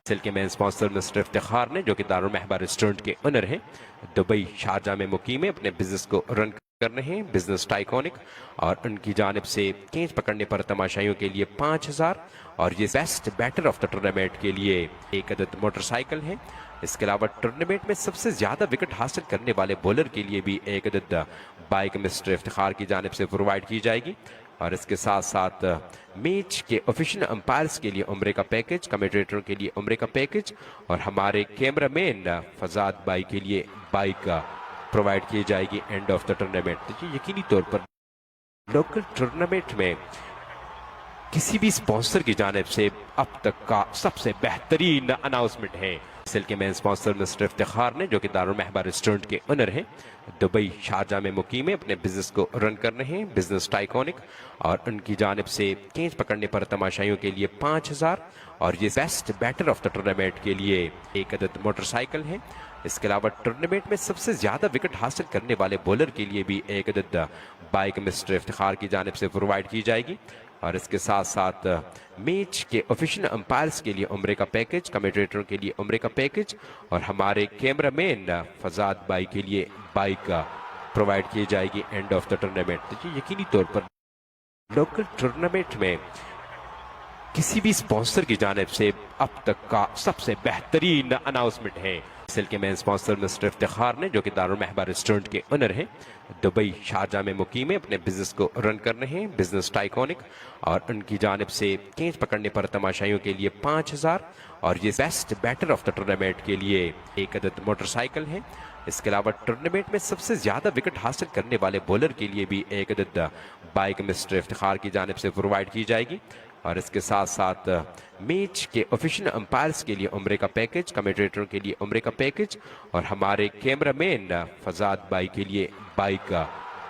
सिल के main sponsor mister Iftikhar ने, जो कि दारुल महबा रेस्टोरेंट के ओनर हैं, दुबई शारजाह में मुकीम है, अपने बिजनेस को रन कर रहे हैं, बिजनेस टाइकॉनिक। और उनकी जानिब से केंच पकड़ने पर तमाशाइयों के लिए 5,000 और ये best batter of the tournament के लिए एक अदद मोटरसाइकिल है। इसके अलावा टूर्नामेंट में सबसे ज्यादा विकेट हासिल करने वाले बॉलर के लिए भी एक अदद बाइक मिस्टर इफ्तिखार की जानिब से प्रोवाइड की जाएगी। और इसके साथ साथ मैच के ऑफिशियल अंपायर्स के लिए उम्रे का पैकेज, कमेंटेटरों के लिए उम्रे का पैकेज और हमारे कैमरामैन फजाद भाई के लिए बाइक प्रोवाइड की जाएगी एंड ऑफ द टूर्नामेंट। तो ये यकीनी तौर पर लोकल टूर्नामेंट में किसी भी स्पॉन्सर की जानिब से अब तक का सबसे बेहतरीन अनाउंसमेंट है। सिल के मेन स्पॉन्सर मिस्टर इफ्तिखार ने, जो कि दारुल महबा रेस्टोरेंट के ओनर हैं, दुबई शारजाह में मुकीम है, अपने बिजनेस को रन कर रहे हैं, बिजनेस टाइकॉनिक। और उनकी जानिब से केंच पकड़ने पर तमाशाइयों के लिए 5,000 और ये best batter of the tournament के लिए एक अदद मोटरसाइकिल है। इसके अलावा टूर्नामेंट में सबसे ज्यादा विकेट हासिल करने वाले बॉलर के लिए भी एक अदद बाइक मिस्टर इफ्तिखार की जानिब से प्रोवाइड की जाएगी। और इसके साथ साथ मैच के ऑफिशियल अंपायर्स के लिए उम्रे का पैकेज, कमेंटेटरों के लिए उम्रे का पैकेज और हमारे कैमरामैन फजाद भाई के लिए बाइक प्रोवाइड की जाएगी एंड ऑफ द टूर्नामेंट। तो ये यकीनी तौर पर लोकल टूर्नामेंट में किसी भी स्पॉन्सर की जानिब से अब तक का सबसे बेहतरीन अनाउंसमेंट है। सिल के मेन स्पॉन्सर मिस्टर इफ्तिखार ने, जो कि दारुल महबा रेस्टोरेंट के ओनर हैं, दुबई शारजाह में मुकीम है, अपने बिजनेस को रन कर रहे हैं, बिजनेस टाइकॉनिक। और उनकी जानिब से केंच पकड़ने पर तमाशाइयों के लिए 5,000 और ये best batter of the tournament के लिए एक अदद मोटरसाइकिल है। इसके अलावा टूर्नामेंट में सबसे ज्यादा विकेट हासिल करने वाले बॉलर के लिए भी एक अदद बाइक मिस्टर इफ्तिखार की जानिब से प्रोवाइड की जाएगी। और इसके साथ साथ मैच के ऑफिशियल अंपायर्स के लिए उम्रे का पैकेज, कमेंटेटरों के लिए उम्रे का पैकेज और हमारे कैमरामैन फजाद भाई के लिए बाइक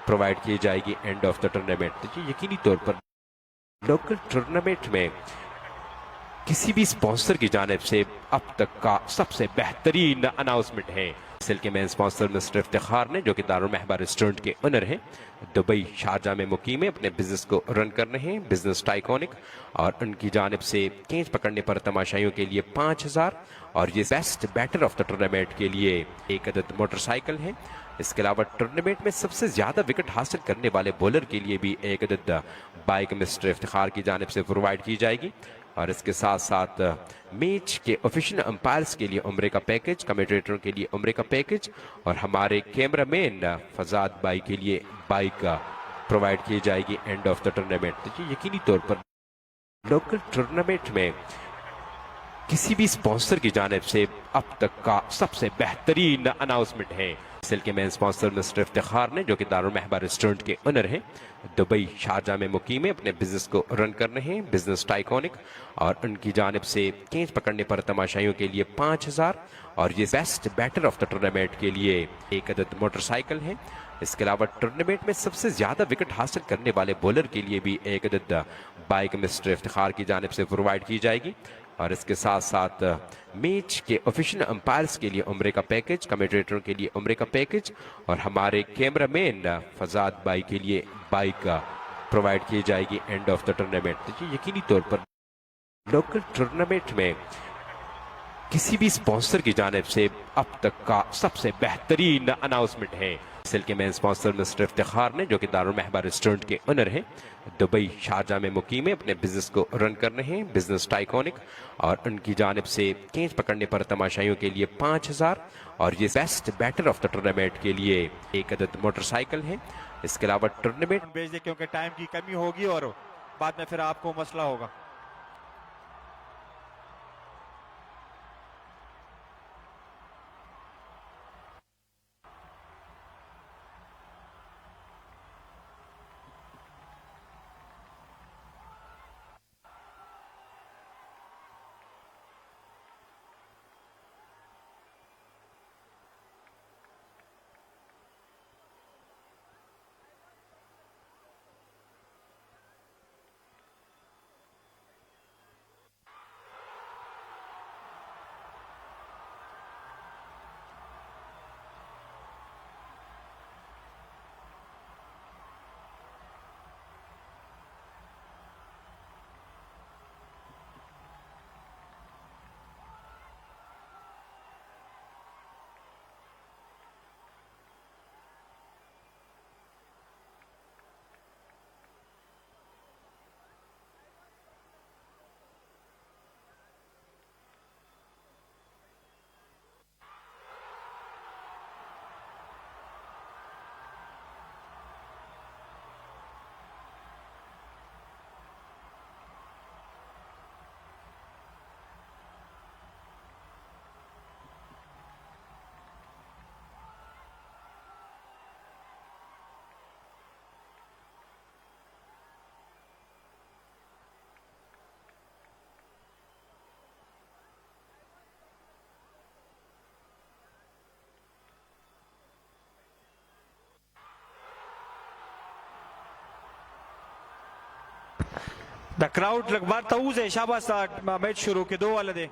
प्रोवाइड की जाएगी एंड ऑफ द टूर्नामेंट। तो ये यकीनी तौर पर लोकल टूर्नामेंट में किसी भी स्पॉन्सर की जानिब से अब तक का सबसे बेहतरीन अनाउंसमेंट है। सिल के मेन स्पॉन्सर मिस्टर इफ्तिखार ने, जो कि दारुल महबा रेस्टोरेंट के ओनर हैं, दुबई शारजाह में मुकीम है, अपने बिजनेस को रन कर रहे हैं, बिजनेस टाइकॉनिक। और उनकी जानिब से केंच पकड़ने पर तमाशाइयों के लिए 5,000 और ये best batter of the tournament के लिए एक अदद मोटरसाइकिल है। इसके अलावा टूर्नामेंट में सबसे ज्यादा विकेट हासिल करने वाले बॉलर के लिए भी एक अदद बाइक मिस्टर इफ्तिखार की जानिब से प्रोवाइड की जाएगी। और इसके साथ साथ मैच के ऑफिशियल अंपायर्स के लिए उम्रे का पैकेज, कमेंटेटरों के लिए उम्रे का पैकेज और हमारे कैमरामैन फजाद भाई के लिए बाइक प्रोवाइड की जाएगी एंड ऑफ द टूर्नामेंट। तो ये यकीनी तौर पर लोकल टूर्नामेंट में किसी भी स्पॉन्सर की जानिब से अब तक का सबसे बेहतरीन अनाउंसमेंट है। सिल के मेन स्पॉन्सर मिस्टर इफ्तिखार ने, जो कि दारुल महबा रेस्टोरेंट के ओनर हैं, दुबई शारजाह में मुकीम है, अपने बिजनेस को रन कर रहे हैं, बिजनेस टाइकॉनिक। और उनकी जानिब से केंच पकड़ने पर तमाशाइयों के लिए 5,000 और ये best batter of the tournament के लिए एक अदद मोटरसाइकिल है। इसके अलावा टूर्नामेंट में सबसे ज्यादा विकेट हासिल करने वाले बॉलर के लिए भी एक अदद बाइक मिस्टर इफ्तिखार की जानिब से प्रोवाइड की जाएगी। और इसके साथ साथ मैच के ऑफिशियल अंपायर्स के लिए उम्रे का पैकेज, कमेंटेटरों के लिए उम्रे का पैकेज और हमारे कैमरामैन फजाद भाई के लिए बाइक प्रोवाइड की जाएगी एंड ऑफ द टूर्नामेंट। तो ये यकीनी तौर पर लोकल टूर्नामेंट में किसी भी स्पॉन्सर की जानिब से अब तक का सबसे बेहतरीन अनाउंसमेंट है। सिल के मेन स्पॉन्सर मिस्टर इफ्तिखार ने, जो कि दारुल महबा रेस्टोरेंट के ओनर हैं, दुबई शारजाह में मुकीम है, अपने बिजनेस को रन कर रहे हैं, बिजनेस टाइकॉनिक। और उनकी जानिब से केंच पकड़ने पर तमाशाइयों के लिए 5,000 और ये best batter of the tournament के लिए एक अदद मोटरसाइकिल है। इसके अलावा टूर्नामेंट भेज दे क्योंकि टाइम की कमी होगी और बाद में फिर आपको मसला होगा। The crowd लगभग ताऊज़ है शाबाश मैच शुरू के 2 वाले दे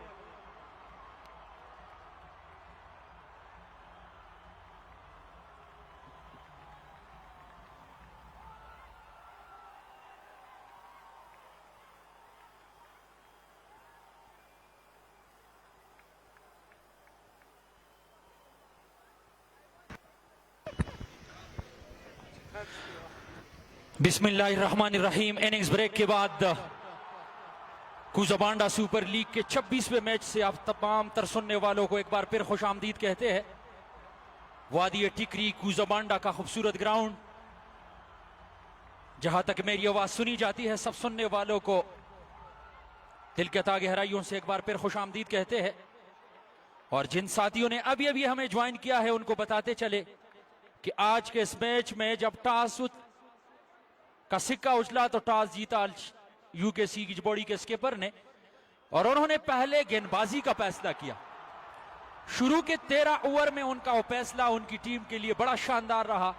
बिस्मिल्लाहिर्रहमानिर्रहीम। इनिंग्स ब्रेक के बाद कूजाबांडा सुपर लीग के 26वें मैच से आप तमाम तर सुनने वालों को एक बार फिर खुश आमदीद कहते हैं। वादी टिकरी कूजाबांडा का खूबसूरत ग्राउंड, जहां तक मेरी आवाज सुनी जाती है, सब सुनने वालों को दिल के अता गहराइयों से एक बार फिर खुश आमदीद कहते हैं। और जिन साथियों ने अभी अभी हमें ज्वाइन किया है उनको बताते चले कि आज के इस मैच में जब टॉस का सिक्का उछला तो टॉस जीता यूकेसी की बॉडी के स्किपर ने और उन्होंने पहले गेंदबाजी का फैसला किया। शुरू के 13 ओवर में उनका वो फैसला उनकी टीम के लिए बड़ा शानदार रहा,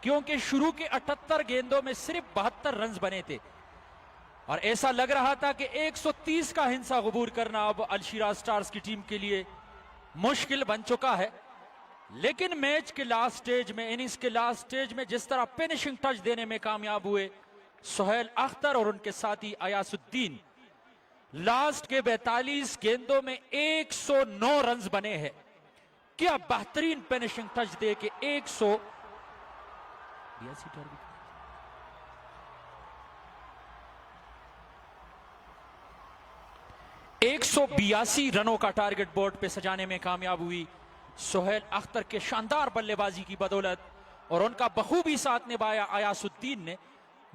क्योंकि शुरू के 78 गेंदों में सिर्फ 72 रन बने थे और ऐसा लग रहा था कि 130 का हिंसा अबूर करना अब अलशिरा स्टार्स की टीम के लिए मुश्किल बन चुका है। लेकिन मैच के लास्ट स्टेज में, इनिंग्स के लास्ट स्टेज में जिस तरह फिनिशिंग टच देने में कामयाब हुए सुहेल अख्तर और उनके साथी अयासुद्दीन, लास्ट के 42 गेंदों में 109 रन बने हैं। क्या बेहतरीन फिनिशिंग टच दे के 182 रनों का टारगेट बोर्ड पे सजाने में कामयाब हुई सुहेल अख्तर के शानदार बल्लेबाजी की बदौलत, और उनका बखूबी साथ निभाया अयासुद्दीन ने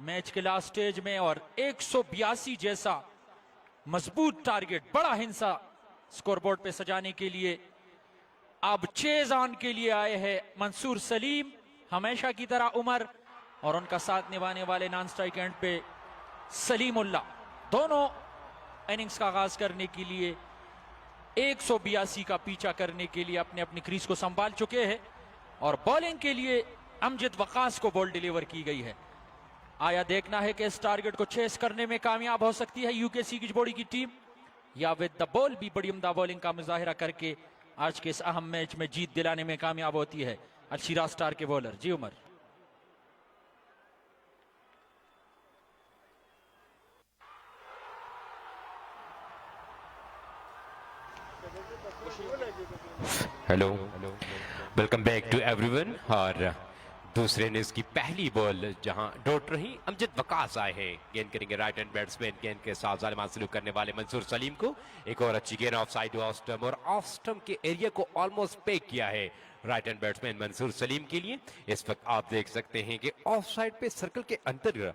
मैच के लास्ट स्टेज में। और 182 जैसा मजबूत टारगेट, बड़ा हिंसा स्कोरबोर्ड पे सजाने के लिए अब चेज ऑन के लिए आए हैं मंसूर सलीम, हमेशा की तरह उमर, और उनका साथ निभाने वाले नॉन स्ट्राइक एंड पे सलीमुल्लाह। दोनों इनिंग्स का आगाज करने के लिए 182 का पीछा करने के लिए अपने अपनी क्रीज को संभाल चुके हैं और बॉलिंग के लिए अमजद वकास को बॉल डिलीवर की गई है। आया देखना है कि इस टारगेट को चेस करने में कामयाब हो सकती है यूकेसी की बॉडी की टीम, या विद द बॉल भी बड़ी उम्दा बॉलिंग का मुजाहिरा करके आज के इस अहम मैच में जीत दिलाने में कामयाब होती है अलशिरा स्टार के बॉलर। जी Umar. Hello, welcome back to everyone. और दूसरे इनिंग्स की पहली बॉल जहां डॉट रही, अमजद वकास आए हैं, गेंद करेंगे राइट हैंड बैट्समैन, गेंद के साथ जालिमाना सलूक करने वाले मंसूर सलीम को। एक और अच्छी गेंद ऑफ साइड ऑफ स्टंप, और ऑफ स्टंप के एरिया को ऑलमोस्ट पेक किया है right hand batsman Mansoor Saleem के लिए। इस वक्त आप देख सकते हैं कि ऑफ साइड पे सर्कल के अंदर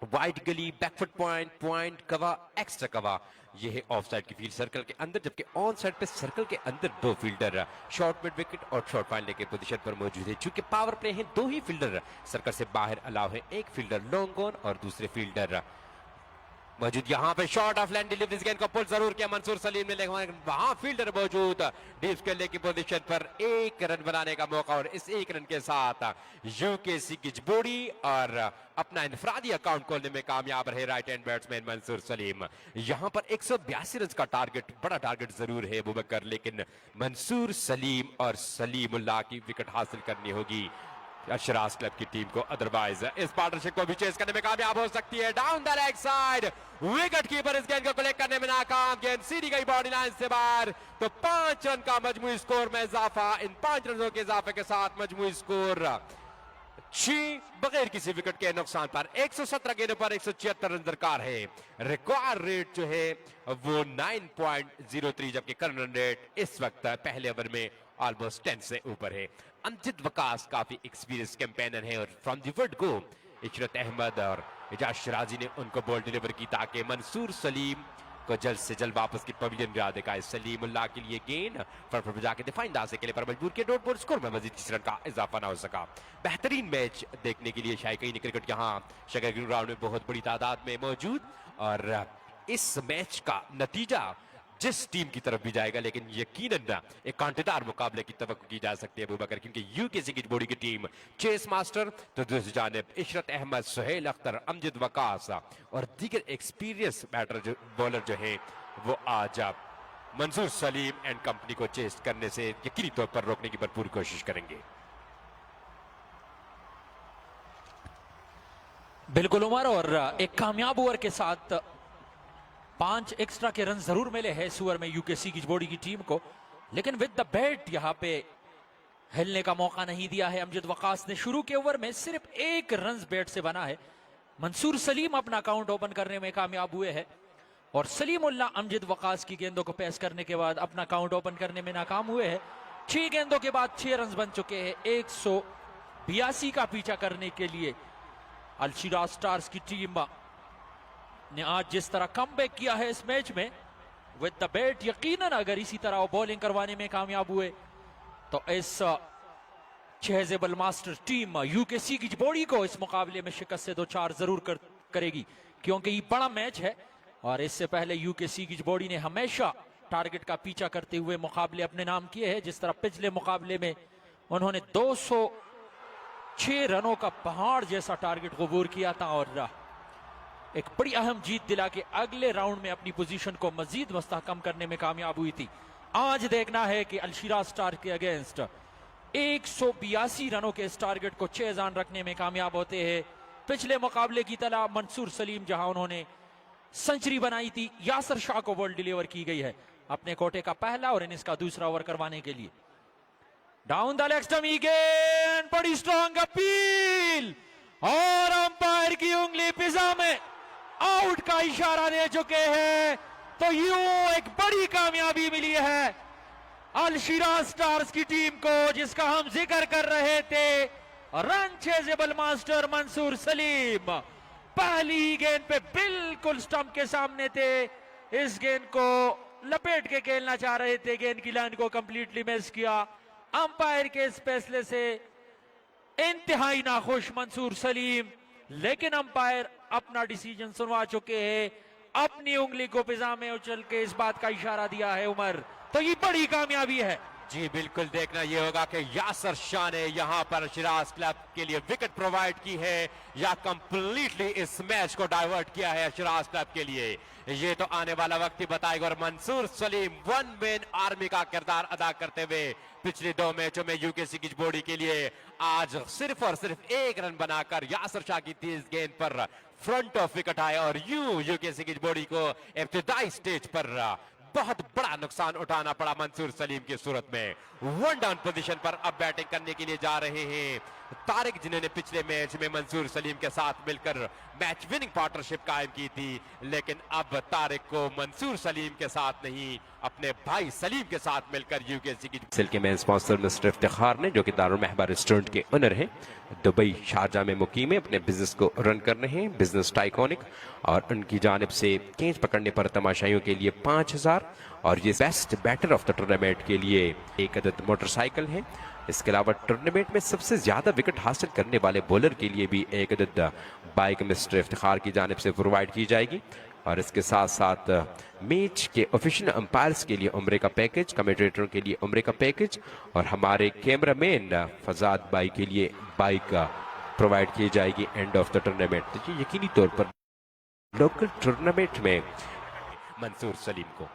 वाइड गली, बैकफुट पॉइंट, पॉइंट कवा, एक्स्ट्रा कवा, ये है ऑफ साइड की फील्ड सर्कल के अंदर, जबकि ऑन साइड पे सर्कल के अंदर 2 फील्डर शॉर्ट मिड विकेट और शॉर्ट फाइनल के पोजीशन पर मौजूद है। चूंकि पावर प्ले है, 2 ही फील्डर सर्कल से बाहर अलाउ है, एक फील्डर लॉन्ग ऑन और दूसरे फील्डर मौजूद। यहाँ पे शॉर्ट ऑफ लाइन डिलीवरी, गेंद को पुल जरूर किया मंसूर सलीम ने, लेकिन वहां फील्डर मौजूद डीप खेलने की पोजीशन पर, 1 रन बनाने का मौका, और इस 1 रन के साथ यूकेसी की बॉडी और अपना इनफरादी अकाउंट खोलने में कामयाब रहे right hand batsman Mansoor Saleem. यहां पर 182 रन का टारगेट, बड़ा टारगेट जरूर है अबूबकर, लेकिन मंसूर सलीम और सलीमुल्लाह की विकेट हासिल करनी होगी अशराज क्लब की टीम को, अदरवाइज इस पार्टनरशिप को भी चेस करने में कामयाब हो सकती है। Down the leg side, wicket keeper इस गेंद को कलेक्ट करने में नाकाम, गेंद सीधी गई बॉडी लाइन से बाहर, तो 5 रन का मजमूई स्कोर में इजाफा। इन 5 रनों के इजाफे के साथ मजमूई स्कोर 6 बगैर किसी विकेट के नुकसान पर 117 गेंदों पर 176 रन दरकार है। रिकॉर्ड रेट जो है वो 9.03, जबकि करंट रन रेट इस वक्त पहले ओवर में ऑलमोस्ट 10 से ऊपर है। अमजद वकास काफी एक्सपीरियंस कैंपेनर है, और from the word go Ishrat Ahmed और एजाज शराजी ने उनको बॉल डिलीवर की ताकि मंसूर सलीम को जल्द से जल्द वापस की पवेलियन गिरा दिखाए। सलीमुल्लाह के लिए गेंद फ्रंट पर जाके डिफाइन दासे के लिए पर मजबूर के डॉट बॉल स्कोर में मजीद 30 रन का इजाफा ना हो सका। बेहतरीन मैच देखने के लिए शायकीन क्रिकेट यहाँ शगर ग्राउंड में बहुत बड़ी तादाद में मौजूद, और इस मैच का नतीजा जिस टीम की तरफ भी जाएगा, लेकिन यकीनन एक कांटेदार मुकाबले की तवक्को की जा सकती है अबू बकर, क्योंकि यूकेसी की बॉडी की टीम चेस मास्टर तो दूसरी जानिब इशरत अहमद, सुहेल अख्तर, अमजद वकास और दीगर एक्सपीरियंस बैटर जो बॉलर जो है वो आज मंसूर सलीम एंड कंपनी को चेस करने से यकीनी तौर पर रोकने की भरपूर कोशिश करेंगे। बिल्कुल उमर, और एक कामयाब ओवर के साथ 5 एक्स्ट्रा के रन जरूर मिले हैं इस ओवर में यूकेसी की बॉडी की टीम को, लेकिन विद द बैट यहां पे हिलने का मौका नहीं दिया है अमजद वकास ने। शुरू के ओवर में सिर्फ 1 रन बैट से बना है। मंसूर सलीम अपना काउंट ओपन करने में कामयाब हुए हैं और सलीमुल्लाह अमजद वकास की गेंदों को पेश करने के बाद अपना काउंट ओपन करने में नाकाम हुए हैं। 6 गेंदों के बाद 6 रन बन चुके हैं। 182 का पीछा करने के लिए अल-शिराज स्टार्स की टीम ने आज जिस तरह कमबैक किया है इस मैच में विद द बैट, यकीनन अगर इसी तरह वो बॉलिंग करवाने में कामयाब हुए तो इस चेजेबल मास्टर टीम यूकेसी की बॉडी को इस मुकाबले में शिकस्त से 2-4 जरूर करेगी, क्योंकि ये बड़ा मैच है। और इससे पहले यूकेसी की बॉडी ने हमेशा टारगेट का पीछा करते हुए मुकाबले अपने नाम किए हैं। जिस तरह पिछले मुकाबले में उन्होंने 206 रनों का पहाड़ जैसा टारगेट कबूल किया था और एक बड़ी अहम जीत दिला के अगले राउंड में अपनी पोजीशन को मजीद मुस्तहकम करने में कामयाब हुई थी। आज देखना है कि अल-शिराज स्टार के अगेंस्ट 182 रनों के इस टारगेट को चेजान रखने में कामयाब होते हैं। पिछले मुकाबले की तरह मंसूर सलीम जहां उन्होंने सेंचुरी बनाई थी, यासर शाह को बॉल डिलीवर की गई है अपने कोटे का पहला और इनिंग्स का दूसरा ओवर करवाने के लिए। Down the leg stump again, बड़ी स्ट्रॉन्ग अपील और अंपायर की उंगली पिज़ा में आउट का इशारा दे चुके हैं। तो यूं एक बड़ी कामयाबी मिली है अल-शिराज स्टार्स की टीम को, जिसका हम जिक्र कर रहे थे। Run chasable master Mansoor Saleem पहली गेंद पे बिल्कुल स्टंप के सामने थे। इस गेंद को लपेट के खेलना चाह रहे थे, गेंद की लाइन को कंप्लीटली मिस किया। अंपायर के इस फैसले से इंतहाई नाखुश मंसूर सलीम, लेकिन अंपायर अपना डिसीजन सुनवा चुके हैं। अपनी उंगली को पिज़ा में उछल के इस बात का इशारा दिया है उमर, तो ये बड़ी कामयाबी है। जी बिल्कुल, देखना यह होगा कि यासर शाह ने यहां पर शिराज क्लब के लिए विकेट प्रोवाइड की है या कंप्लीटली इस मैच को डाइवर्ट किया है शिराज क्लब के लिए। ये तो आने वाला वक्त ही बताएगा। और Mansoor Saleem one man army का किरदार अदा करते हुए पिछले 2 मैचों में यूकेसी की बॉडी के लिए आज सिर्फ और सिर्फ 1 रन बनाकर यासर शाह की 30 गेंद पर फ्रंट ऑफ विकेट आए और यूं यूकेसी की बॉडी को इब्तिदाई स्टेज पर बहुत बड़ा नुकसान उठाना पड़ा मंसूर सलीम की सूरत में। 1 डाउन पोजीशन पर अब बैटिंग करने के लिए जा रहे हैं तारिक, जिन्होंने पिछले मैच में मंसूर सलीम के साथ मिलकर मैच विनिंग पार्टनरशिप कायम की थी, लेकिन अब तारिक को मंसूर सलीम के साथ नहीं अपने भाई सलीम के साथ मिलकर यूकेसी की सिल के मेन स्पॉन्सर मिस्टर इफ्तिखार ने, जो कि दारुल महबा रेस्टोरेंट के ओनर हैं, दुबई शारजा में मुकीम है, अपने बिजनेस को रन कर रहे हैं, बिजनेस टाइकॉनिक, और उनकी जानिब से केंच पकड़ने पर तमाशाइयों के लिए 5000 और ये best batter of the tournament के लिए 1 अदद मोटरसाइकिल है। इसके अलावा टूर्नामेंट में सबसे ज्यादा विकेट हासिल करने वाले बॉलर के लिए भी 1 अदद बाइक मिस्टर इफ्तिखार की जानिब से प्रोवाइड की जाएगी। और इसके साथ साथ मैच के ऑफिशियल अंपायर्स के लिए उम्रे का पैकेज, कमेंटेटरों के लिए उम्रे का पैकेज और हमारे कैमरामैन फजाद भाई के लिए बाइक प्रोवाइड की जाएगी एंड ऑफ द टूर्नामेंट। तो ये यकीनी तौर पर लोकल टूर्नामेंट में मंसूर सलीम को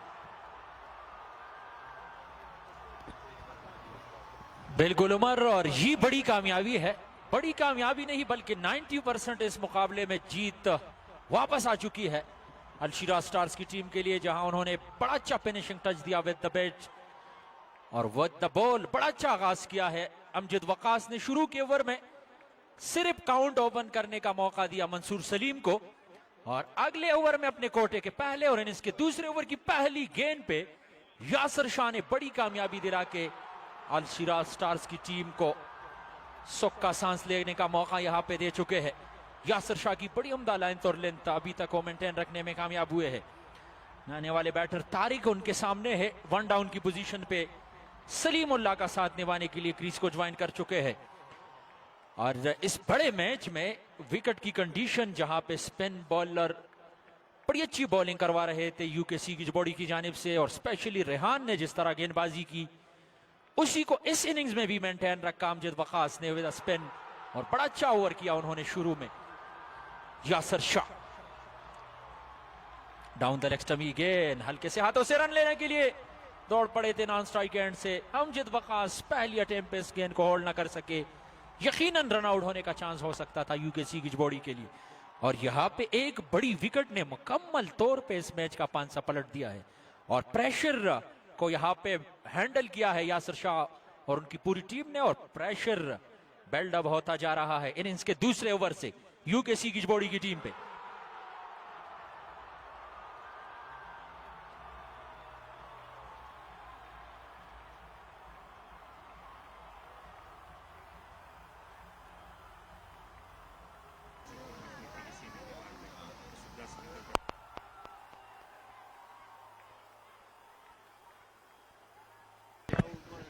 बिल्कुल उमर, और ये बड़ी कामयाबी है। बड़ी कामयाबी नहीं बल्कि 90% इस मुकाबले में जीत वापस आ चुकी है अल-शिराज स्टार्स की टीम के लिए, जहां उन्होंने बड़ा अच्छा फिनिशिंग टच दिया विद द बैट और विद द बॉल बड़ा अच्छा आगाज किया है। अमजद वकास ने शुरू के ओवर में सिर्फ काउंट ओपन करने का मौका दिया मंसूर सलीम को और अगले ओवर में अपने कोटे के पहले और इनिंग्स के दूसरे ओवर की पहली गेंद पे यासर शाह ने बड़ी कामयाबी दिला के अल-शिराज स्टार्स की टीम को सुख का सांस लेने का मौका यहां पे दे चुके हैं। यासर शाह की बड़ी उम्दा लाइन और लेंथ अभी तक वो मेंटेन रखने में कामयाब हुए हैं। आने वाले बैटर तारिक उनके सामने है, 1 डाउन की पोजीशन पे सलीमुल्लाह का साथ निभाने के लिए क्रीज को ज्वाइन कर चुके हैं। और इस बड़े मैच में विकेट की कंडीशन जहां पे स्पिन बॉलर बड़ी अच्छी बॉलिंग करवा रहे थे यूकेसी की बॉडी की जानिब से, और स्पेशली रेहान ने जिस तरह गेंदबाजी की उसी को इस इनिंग्स में भी मेंटेन रखा अमजद वकास ने विद स्पिन, और बड़ा अच्छा ओवर किया उन्होंने शुरू में। Yasir Shah down the leg stump again, हल्के से हाथों से रन लेने के लिए दौड़ पड़े थे नॉन स्ट्राइक एंड से। अमजद वकास पहली अटेम्प्ट पे इस गेंद को होल्ड ना कर सके, यकीनन रन आउट होने का चांस हो सकता था यूकेसी की बॉडी के लिए, और यहां पे एक बड़ी विकेट ने मुकम्मल तौर पे इस मैच का पांसा पलट दिया है, और प्रेशर को यहां पे हैंडल किया है यासर शाह और उनकी पूरी टीम ने, और प्रेशर बिल्डअप होता जा रहा है इनिंग्स के दूसरे ओवर से यूकेसी की बॉडी की टीम पे।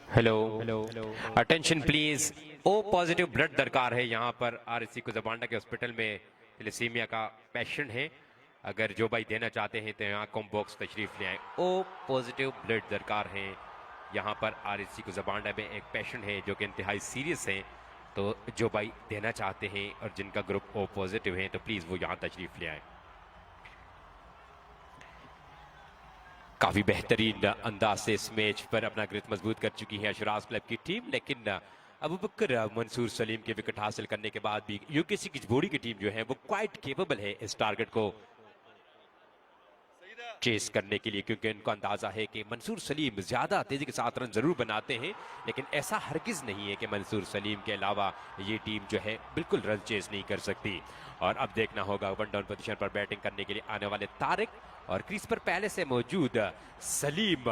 Hello, attention please, O positive blood दरकार है यहाँ पर। आरएससी को जबांडा के हॉस्पिटल में थैलेसीमिया का पेशेंट है, अगर जो भाई देना चाहते हैं तो यहाँ कॉम बॉक्स तशरीफ ले आए। ओ पॉजिटिव ब्लड दरकार है यहाँ पर। आरएससी को जबांडा में एक पेशेंट है जो कि इंतहाई सीरियस है, तो जो भाई देना चाहते हैं और जिनका ग्रुप ओ पॉजिटिव है तो प्लीज वो यहाँ तशरीफ ले आए। काफी बेहतरीन अंदाज से इस मैच पर अपना ग्रिप मजबूत कर चुकी है अशराज क्लब की टीम, लेकिन अबू बकर मंसूर सलीम के विकेट हासिल करने के बाद भी यूकेसी की जोड़ी की टीम जो है वो क्वाइट केपेबल है इस टारगेट को चेस करने के लिए, क्योंकि इनको अंदाजा है कि मंसूर सलीम ज्यादा तेजी के साथ रन जरूर बनाते हैं, लेकिन ऐसा हरगिज नहीं है कि मंसूर सलीम के अलावा ये टीम जो है बिल्कुल रन चेस नहीं कर सकती। और अब देखना होगा वन डाउन पोजीशन पर बैटिंग करने के लिए आने वाले तारिक और क्रीज पर पहले से मौजूद सलीम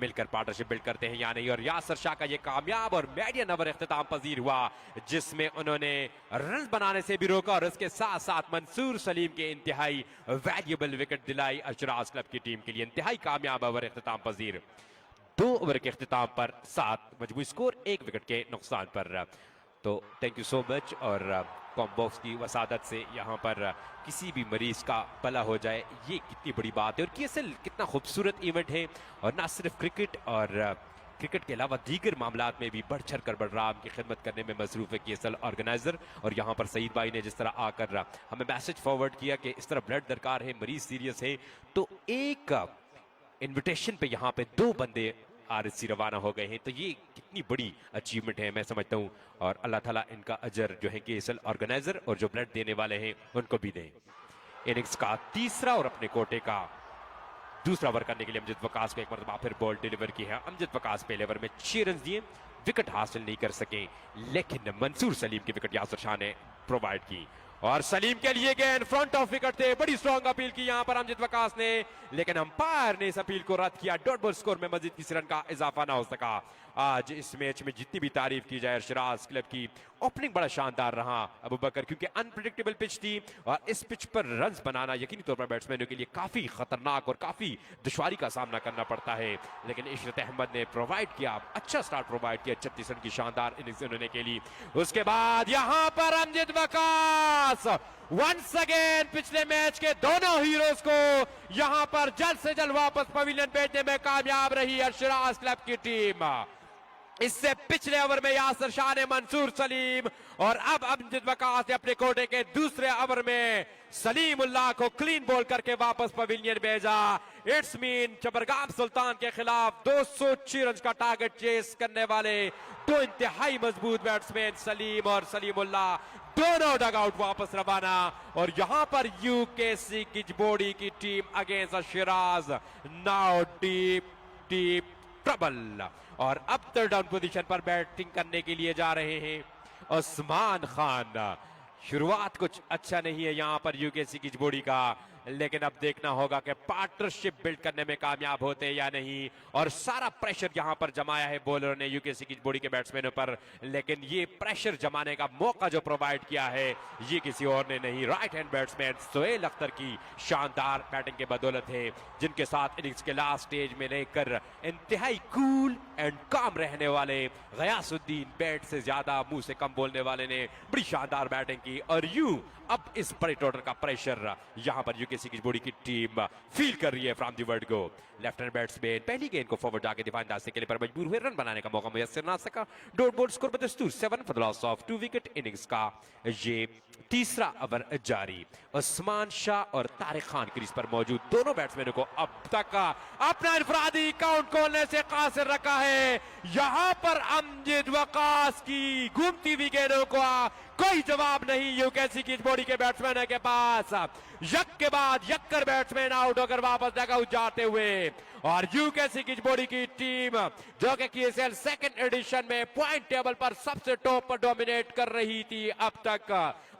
मिलकर पार्टनरशिप बिल्ड करते हैं या नहीं। और यासर शाह का ये कामयाब और मीडियम ओवर इख्तिताम पजीर हुआ, जिसमें उन्होंने रन बनाने से भी रोका और उसके साथ साथ मंसूर सलीम के इंतहाई वैल्यूएबल विकेट दिलाई अशराज क्लब की टीम के लिए। इंतहाई कामयाब ओवर इख्तिताम पजीर, 2 ओवर के इख्तिताम पर 7 मजबूरी स्कोर 1 विकेट के नुकसान पर। तो थैंक यू सो मच, और कॉम्बॉक्स की वसादत से यहाँ पर किसी भी मरीज का भला हो जाए, ये कितनी बड़ी बात है। और केएसएल कितना खूबसूरत इवेंट है, और ना सिर्फ क्रिकेट और क्रिकेट के अलावा दीगर मामलात में भी बढ़ चढ़ कर बलराम की खिदमत करने में मसरूफ है केएसएल ऑर्गेनाइजर। और यहाँ पर सईद भाई ने जिस तरह आकर हमें मैसेज फॉरवर्ड किया कि इस तरह ब्लड दरकार है, मरीज सीरियस है, तो एक इन्विटेशन पे यहाँ पे 2 बंदे आरएससी रवाना हो गए हैं, तो ये कितनी बड़ी अचीवमेंट है मैं समझता हूँ। और अल्लाह ताला इनका अजर जो है केएसएल ऑर्गेनाइजर और जो ब्लड देने वाले हैं उनको भी दें। इनिंग्स का तीसरा और अपने कोटे का दूसरा ओवर करने के लिए अमजद वकास को एक मरतबा फिर बॉल डिलीवर की है। अमजद वकास पहले ओवर में 6 रन दिए, विकेट हासिल नहीं कर सके, लेकिन मंसूर सलीम की विकेट यासर शाह ने प्रोवाइड की, और सलीम के लिए गेंद फ्रंट ऑफ विकेट थे। बड़ी स्ट्रॉन्ग अपील की यहाँ पर अमजद वकास ने, लेकिन अंपायर ने इस अपील को रद्द किया। डॉट बॉल स्कोर में मजीद किसी रन का इजाफा ना हो सका। आज इस मैच में जितनी भी तारीफ की जाए अशराज क्लब की, ओपनिंग बड़ा शानदार रहा अबू बकर, क्योंकि अनप्रेडिक्टेबल पिच थी और इस पिच पर रन्स बनाना यकीनी तौर पर बैट्समैनों के लिए काफी खतरनाक और काफी दुश्वारी का सामना करना पड़ता है। लेकिन इशरत अहमद ने प्रोवाइड किया, अच्छा स्टार्ट प्रोवाइड किया, 36 रन की शानदार इनिंग्स उन्होंने के लिए। उसके बाद यहाँ पर अमजद वकास वंस अगेन पिछले मैच के दोनों हीरोज को यहाँ पर जल्द से जल्द वापस पवेलियन भेजने में कामयाब रही अशराज क्लब की टीम। इससे पिछले ओवर में यासर शाह ने मंसूर सलीम, और अब अमजद वकास ने अपने कोटे के दूसरे ओवर में सलीमुल्लाह को क्लीन बॉल करके वापस पवेलियन भेजा। इट्स मीन चबरगाम सुल्तान के खिलाफ 206 रन का टारगेट चेस करने वाले 2 इंतहाई मजबूत बैट्समैन सलीम और सलीमुल्लाह दोनों डगआउट वापस रवाना। और यहां पर यूकेसी की बॉडी की टीम अगेंस्ट अशराज नाउ डीप डीप ट्रबल। और अब थर्ड डाउन पोजीशन पर बैटिंग करने के लिए जा रहे हैं उस्मान खान। शुरुआत कुछ अच्छा नहीं है यहाँ पर यूकेसी की बॉडी का, लेकिन अब देखना होगा कि पार्टनरशिप बिल्ड करने में कामयाब होते हैं या नहीं। और सारा प्रेशर यहाँ पर जमाया है बॉलर ने यूकेसी की बॉडी के बैट्समैनों पर, लेकिन ये प्रेशर जमाने का मौका जो प्रोवाइड किया है ये किसी और ने नहीं, right hand batsman Sohail Akhtar की शानदार बैटिंग के बदौलत है, जिनके साथ इनिंग्स के लास्ट स्टेज में रहकर इंतहाई कूल एंड काम रहने वाले गयासुद्दीन बैट से ज्यादा मुंह से कम बोलने वाले ने बड़ी शानदार बैटिंग की। और यूं अब इस बड़े टोटल का प्रेशर यहां पर यूकेसी की बॉडी की टीम फील कर रही है फ्रॉम दी वर्ल्ड को। लेफ्ट हैंड बैट्समैन पहली गेंद को फॉरवर्ड जाके दिफा अंदाज से खेलने पर मजबूर हुए, रन बनाने का मौका मुयस्सर ना सका। डॉट बॉल स्कोर बदस्तूर 7 for the loss of 2 wicket. Innings का ये तीसरा ओवर जारी। उस्मान शाह और तारिक खान क्रीज पर मौजूद दोनों बैट्समैनों को अब तक अपना इनफरादी काउंट खोलने से कासिर रखा है। यहां पर अमजद वकास की घूमती हुई गेंदों को कोई जवाब नहीं यूकेसी की बॉडी के बैट्समैन के पास। यक के बाद यक्कर बैट्समैन आउट होकर वापस डगआउट जाते हुए, और यूकेसी की बॉडी की टीम जो कि KSL सेकंड एडिशन में पॉइंट टेबल पर सबसे टॉप पर डोमिनेट कर रही थी अब तक,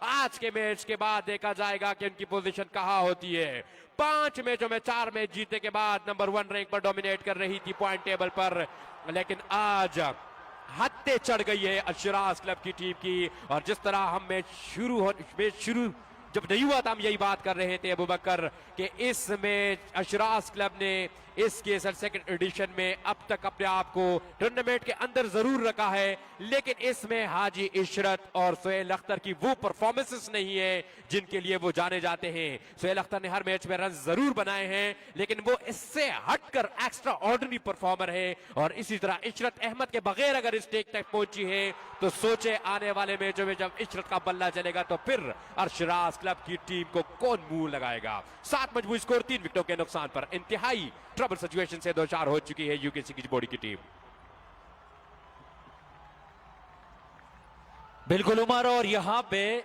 आज के मैच के बाद देखा जाएगा कि उनकी पोजीशन कहां होती है। 5 मैचों में 4 मैच जीतने के बाद नंबर 1 रैंक पर डोमिनेट कर रही थी पॉइंट टेबल पर, लेकिन आज हत्ते चढ़ गई है अशराज क्लब की टीम की। और जिस तरह हम मैच शुरू जब नहीं हुआ था हम यही बात कर रहे थे अबू बकर कि इस मैच अशराज क्लब ने इस KSL सेकंड एडिशन में अब तक अपने आप को टूर्नामेंट के अंदर जरूर रखा है, लेकिन इसमें हाजी इशरत और सोहेल अख्तर की वो परफॉर्मेंसेस नहीं है जिनके लिए वो जाने जाते हैं। सोहेल अख्तर ने हर मैच में रन जरूर बनाए हैं, लेकिन वो इससे हटकर एक्स्ट्रा ऑर्डिनरी परफॉर्मर है। और इसी तरह इशरत अहमद के बगैर अगर स्टेज तक पहुंची है तो सोचे आने वाले मैचों में जब इशरत का बल्ला चलेगा तो फिर अशराज क्लब की टीम को कौन मुंह लगाएगा। 7 मजबूत स्कोर 3 विकेटों के नुकसान पर इंतहाई ट्रबल सिचुएशन से 2-4 हो चुकी है यूकेसी की बॉडी की टीम। बिल्कुल उमर, और यहां पे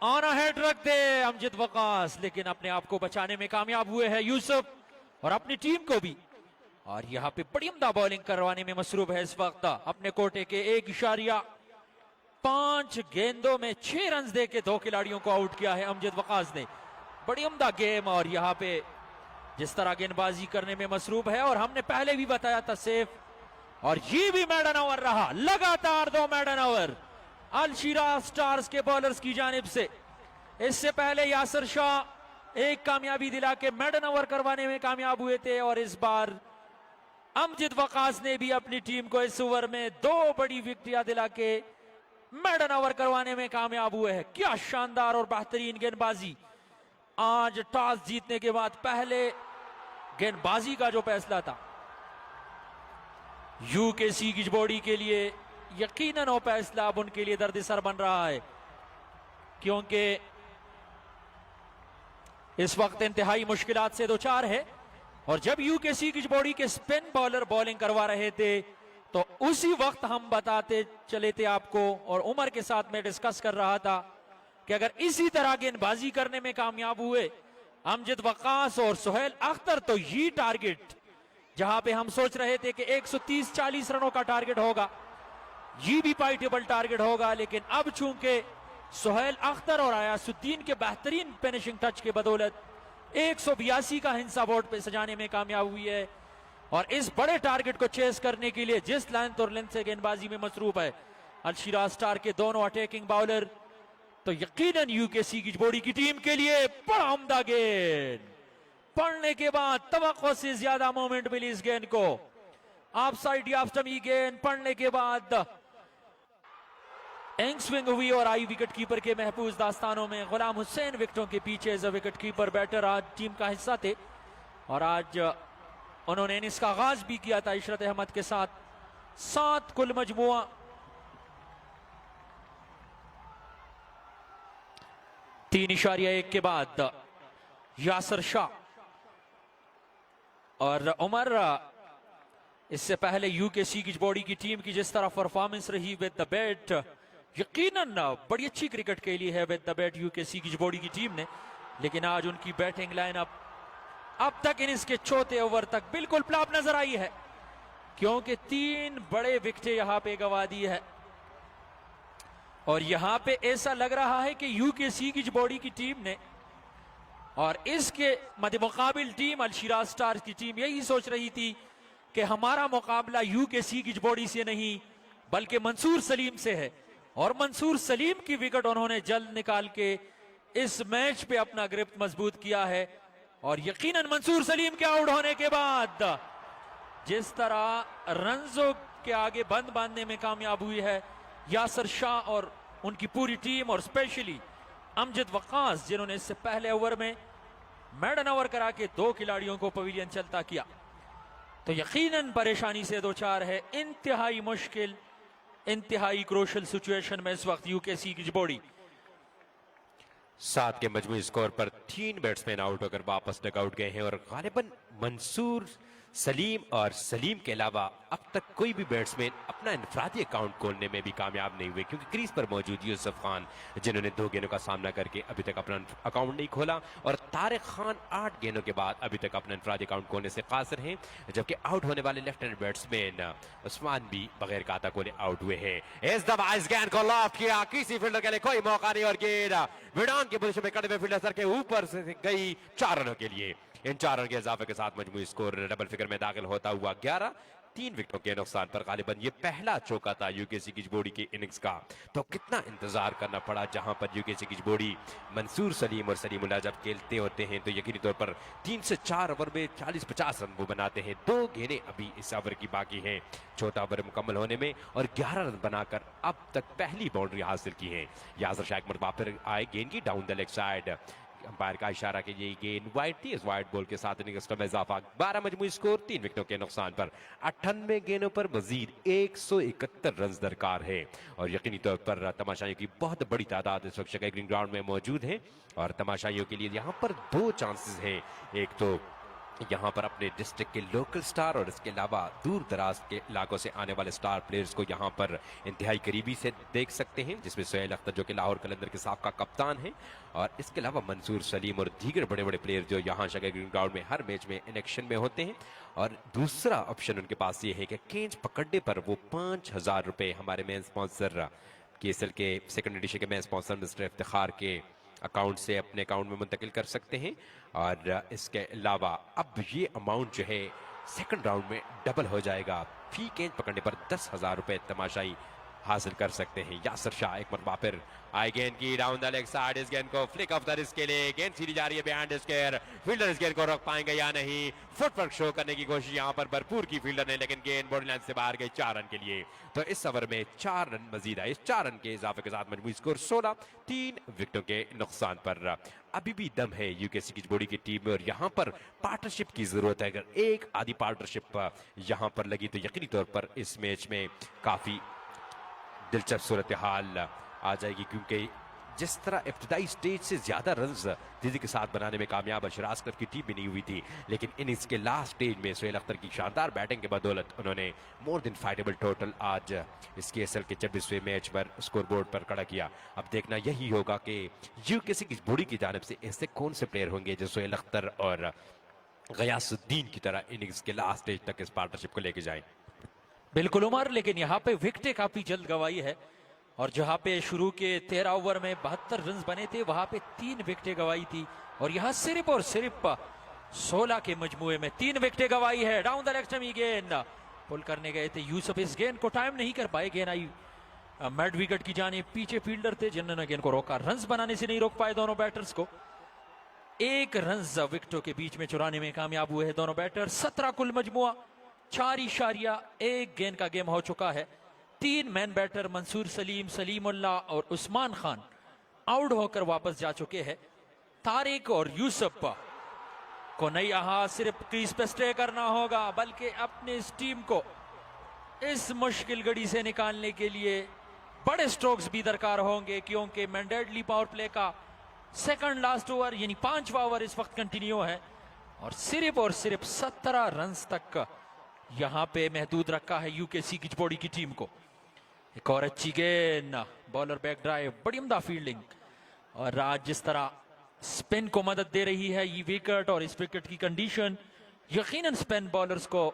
ऑन हेड रख दे अमजद वकास, लेकिन अपने आप को बचाने में कामयाब हुए हैं यूसुफ और अपनी टीम को भी। और यहां पे बड़ी उम्दा बॉलिंग करवाने में मसरूफ है इस वक्त अपने कोटे के 1.5 गेंदों में 6 रन देके 2 खिलाड़ियों को आउट किया है अमजद वकास ने। बड़ी उम्दा गेम, और यहां पे जिस तरह गेंदबाजी करने में मसरूफ है, और हमने पहले भी बताया था सेफ, और ये भी मैडन ओवर रहा, लगातार 2 मैडन ओवर अल-शिराज स्टार्स के बॉलर्स की जानिब से। इससे पहले यासर शाह एक कामयाबी दिला के मैडन ओवर करवाने में कामयाब हुए थे, और इस बार अमजद वकास ने भी अपनी टीम को इस ओवर में 2 बड़ी विकेटियां दिला के मैडन ओवर करवाने में कामयाब हुए हैं। क्या शानदार और बेहतरीन गेंदबाजी। आज टॉस जीतने के बाद पहले गेंदबाजी का जो फैसला था यूकेसी की बॉडी के लिए, यकीनन वो फैसला अब उनके लिए दर्द-ए-सर बन रहा है, क्योंकि इस वक्त इंतहाई मुश्किलात से 2-4 है। और जब यूकेसी की बॉडी के स्पिन बॉलर बॉलिंग करवा रहे थे तो उसी वक्त हम बताते चले थे आपको, और उमर के साथ मैं डिस्कस कर रहा था कि अगर इसी तरह गेंदबाजी करने में कामयाब हुए अमजद वकास और सोहेल अख्तर, तो ये टारगेट जहां पे हम सोच रहे थे कि 130-40 रनों का टारगेट होगा, ये भी पाइटेबल टारगेट होगा। लेकिन अब चूंकि सोहेल अख्तर और आयासुद्दीन के बेहतरीन फिनिशिंग टच के बदौलत 182 का हिंसा बोर्ड पे सजाने में कामयाब हुई है, और इस बड़े टारगेट को चेस करने के लिए जिस लेंथ और लेंथ से गेंदबाजी में मसरूफ है अल-शिराज स्टार के दोनों अटैकिंग बॉलर, तो यकीनन यूकेसी की बॉडी की टीम के लिए बड़ा उम्दा गेंद। पढ़ने के बाद तवक्को से ज्यादा मोमेंट मिली इस गेंद को। ऑफ साइड या स्टमी गेंद पढ़ने के बाद एंग स्विंग हुई और आई विकेट कीपर के महफूज दास्तानों में। गुलाम हुसैन विकेटों के पीछे as a wicket keeper batter आज टीम का हिस्सा थे, और आज उन्होंने इनिंग्स का आगाज भी किया था इशरत अहमद के साथ। 7 कुल मजमुआ 3.1 के बाद यासर शाह और उमर। इससे पहले यूकेसी की बॉडी की टीम की जिस तरह परफॉर्मेंस रही विद द बैट, यकीनन बड़ी अच्छी क्रिकेट खेली है विद द बैट यूकेसी की बॉडी की टीम ने, लेकिन आज उनकी बैटिंग लाइनअप अब तक इनिंग्स के चौथे ओवर तक बिल्कुल फ्लॉप नजर आई है, क्योंकि 3 बड़े विकेटें यहां पे गंवा दी है। और यहां पे ऐसा लग रहा है कि यूकेसी की बॉडी की टीम ने और इसके मध्य मुकाबिल टीम अल-शिराज स्टार्स की टीम यही सोच रही थी कि हमारा मुकाबला यूकेसी की बॉडी से नहीं बल्कि मंसूर सलीम से है, और मंसूर सलीम की विकेट उन्होंने जल्द निकाल के इस मैच पे अपना गिरफ्त मजबूत किया है। और यकीनन मंसूर सलीम के आउट होने के बाद जिस तरह रंजों के आगे बंद बांधने में कामयाब हुई है यासर शाह और उनकी पूरी टीम, और स्पेशली अमजद वक्कास, जिन्होंने इससे पहले ओवर में मैडन ओवर करा के 2 खिलाड़ियों को पवेलियन चलता किया, तो यकीनन परेशानी से दो चार है। इंतहाई मुश्किल, इंतहाई क्रूशल सिचुएशन में इस वक्त यूकेसी की जोड़ी। 7 के मजमूई स्कोर पर 3 बैट्समैन आउट होकर वापस डगआउट गए हैं और गालिबन मंसूर सलीम और सलीम के अलावा अब तक कोई भी बैट्समैन अपना इनफरादी अकाउंट खोलने में भी कामयाब नहीं हुए, क्योंकि क्रीज पर मौजूद यूसुफ खान, जिन्होंने 2 गेंदों का सामना करके अभी तक अपना अकाउंट नहीं खोला, और तारिक खान 8 गेंदों के बाद अभी तक अपना इनफरादी अकाउंट खोलने से कासिर हैं, जबकि आउट होने वाले लेफ्ट हैंड बैट्समैन उस्मान भी बगैर खाता खोले आउट हुए हैं। इस दफा इस गेंद को लॉफ्ट किया, किसी फील्डर के लिए कोई मौका नहीं और गेंद विडान की पोजीशन में खड़े हुए फील्डर सर के ऊपर से गई 4 रनों के लिए। इन 4 रन के इजाफे के साथ मजमूई स्कोर डबल फिगर में दाखिल होता हुआ 11। 3 विकेटों के नुकसान पर गालिबन ये पहला चौका था यूकेसी की जोड़ी की इनिंग्स का। तो कितना इंतजार करना पड़ा, जहां पर यूकेसी की जोड़ी मंसूर सलीम और सलीमुल्लाह जब खेलते होते हैं तो यकीनी तौर पर 3 से 4 ओवर में 40-50 रन वो बनाते हैं। 2 गेंदें अभी इस ओवर की बाकी हैं, चौथा ओवर मुकम्मल होने में, और 11 रन बनाकर अब तक पहली बाउंड्री हासिल की है। यासर शाह एक मरतबा फिर आए गेंद की down the leg side, umpire का इशारा कि ये गेंद वाइड थी। इस वाइड बॉल के साथ इनिंग्स में इजाफा, 12 मजमूई स्कोर 3 विकेटों के नुकसान पर 98 गेंदों पर मजीद 171 रन दरकार है। और यकीनी तौर पर तमाशाइयों की बहुत बड़ी तादाद इस वक्त शगै ग्रीन ग्राउंड में मौजूद है, और तमाशाइयों के लिए यहाँ पर 2 चांसेस हैं। एक तो यहाँ पर अपने डिस्ट्रिक्ट के लोकल स्टार और इसके अलावा दूर दराज के इलाकों से आने वाले स्टार प्लेयर्स को यहाँ पर इंतहाई करीबी से देख सकते हैं, जिसमें सोहेल अख्तर जो कि लाहौर कलंदर के साथ का कप्तान है, और इसके अलावा मंसूर सलीम और दीगर बड़े बड़े प्लेयर जो यहाँ शगै ग्रीन ग्राउंड में हर मैच में इन एक्शन में होते हैं। और दूसरा ऑप्शन उनके पास ये है कि केंच पकड़ने पर वो 5000 रुपये हमारे मेन स्पॉन्सर केएसएल के सेकंड एडिशन के मेन स्पॉन्सर मिस्टर इफ्तिखार के अकाउंट से अपने अकाउंट में मुंतकिल कर सकते हैं। और इसके अलावा अब ये अमाउंट जो है सेकंड राउंड में डबल हो जाएगा। फी कैच पकड़ने पर 10,000 रुपए तमाशाई हासिल कर सकते हैं। यासर शाह एक मरतबा फिर आई गेंद की डाउन द लेग साइड, इस गेंद को फ्लिक ऑफ द रिस्ट के लिए गेंद सीधी जा रही है बिहाइंड स्क्वायर। फील्डर इस गेंद को रोक पाएंगे या नहीं, फुटवर्क शो करने की कोशिश यहां पर भरपूर की फील्डर ने, लेकिन गेंद बॉडी लाइन से बाहर गई 4 रन के लिए। तो इस ओवर में 4 रन मजीद आए। इस 4 रन के इजाफे के साथ मजमूई स्कोर 16, 3 विकेटों के नुकसान पर अभी भी दम है यूकेसी की जोड़ी की टीम में, और यहाँ पर पार्टनरशिप की जरूरत है। अगर एक आधी पार्टनरशिप यहाँ पर लगी तो यकीनी तौर पर इस मैच में काफी दिलचस्प सूरत हाल आ जाएगी, क्योंकि जिस तरह इब्तदाई स्टेज से ज्यादा रन्स तेजी के साथ बनाने में कामयाब अशराज क्लब की टीम भी नहीं हुई थी, लेकिन इनिंग्स के लास्ट स्टेज में सोहेल अख्तर की शानदार बैटिंग के बदौलत उन्होंने मोर देन फाइटेबल टोटल आज इस केएसएल के 26वें मैच पर स्कोरबोर्ड पर खड़ा किया। अब देखना यही होगा कि यूकेसी की जोड़ी की जानिब से ऐसे कौन से प्लेयर होंगे जो सोहेल अख्तर और गयासुद्दीन की तरह इनिंग्स के लास्ट स्टेज तक इस पार्टनरशिप को लेके जाएं। बिल्कुल उमर, लेकिन यहाँ पे विकेटें काफी जल्द गवाई है, और जहां पे शुरू के 13 ओवर में 72 रन बने थे, वहां पे 3 विकेटें गवाई थी, और यहाँ सिर्फ और सिर्फ 16 के मजमुए में 3 विकेटें गवाई है। डाउन द लेग स्टंप गेंद पुल करने गए थे यूसुफ, इस गेंद को टाइम नहीं कर पाए। गेंद आई मिड विकेट की जाने, पीछे फील्डर थे जिन्होंने गेंद को रोका। रन बनाने से नहीं रोक पाए दोनों बैटर्स को। 1 रन विकेटों के बीच में चुराने में कामयाब हुए हैं दोनों बैटर। 17 कुल मजमुआ, 4.1 गेंद का गेम हो चुका है। 3 मैन बैटर मंसूर सलीम, सलीमुल्लाह और उस्मान खान आउट होकर वापस जा चुके हैं। तारिक और यूसुफ को नहीं यहाँ सिर्फ क्रीज पे स्टे करना होगा, बल्कि अपने इस टीम को इस मुश्किल घड़ी से निकालने के लिए बड़े स्ट्रोक्स भी दरकार होंगे, क्योंकि मैंडेटली पावर प्ले का सेकंड लास्ट ओवर यानी 5वां ओवर इस वक्त कंटिन्यू है, और सिर्फ 17 रन तक यहां पे महदूद रखा है यूकेसी की जोड़ी की टीम को। एक और अच्छी गेंद, बॉलर बैक ड्राइव, बड़ी उम्दा फील्डिंग, और आज जिस तरह स्पिन को मदद दे रही है ये विकेट और इस विकेट की कंडीशन, यकीनन स्पिन बॉलर्स को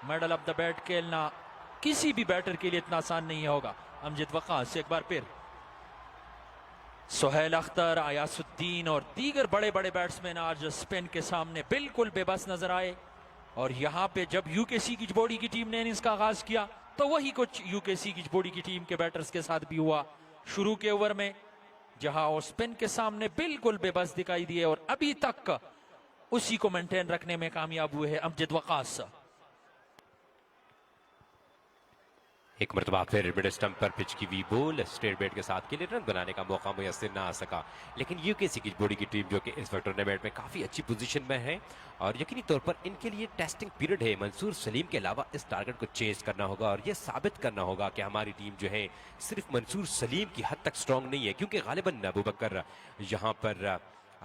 मिडल ऑफ द बैट खेलना किसी भी बैटर के लिए इतना आसान नहीं होगा। अमजद वक्कास से एक बार फिर सोहेल अख्तर, आयासुद्दीन और दीगर बड़े बड़े बैट्समैन आज स्पिन के सामने बिल्कुल बेबस नजर आए, और यहां पे जब यूकेसी की जोड़ी की टीम ने इनिंग्स का आगाज किया तो वही कुछ यूकेसी की जोड़ी की टीम के बैटर्स के साथ भी हुआ शुरू के ओवर में, जहां वो स्पिन के सामने बिल्कुल बेबस दिखाई दिए, और अभी तक उसी को मेंटेन रखने में कामयाब हुए हैं अमजद वक्कास। एक मरतबा फिर मिड स्टंप पर पिच की वी बॉल स्ट्रेट बैट के साथ के लिए रन बनाने का मौका मुयसर ना आ सका, लेकिन यूकेसी की बॉडी की टीम जो कि इस वक्त टूर्नामेंट में काफ़ी अच्छी पोजीशन में है और यकीनी तौर पर इनके लिए टेस्टिंग पीरियड है। मंसूर सलीम के अलावा इस टारगेट को चेज करना होगा और यह साबित करना होगा कि हमारी टीम जो है सिर्फ मंसूर सलीम की हद तक स्ट्रांग नहीं है, क्योंकि गालिबन अबू बकर यहाँ पर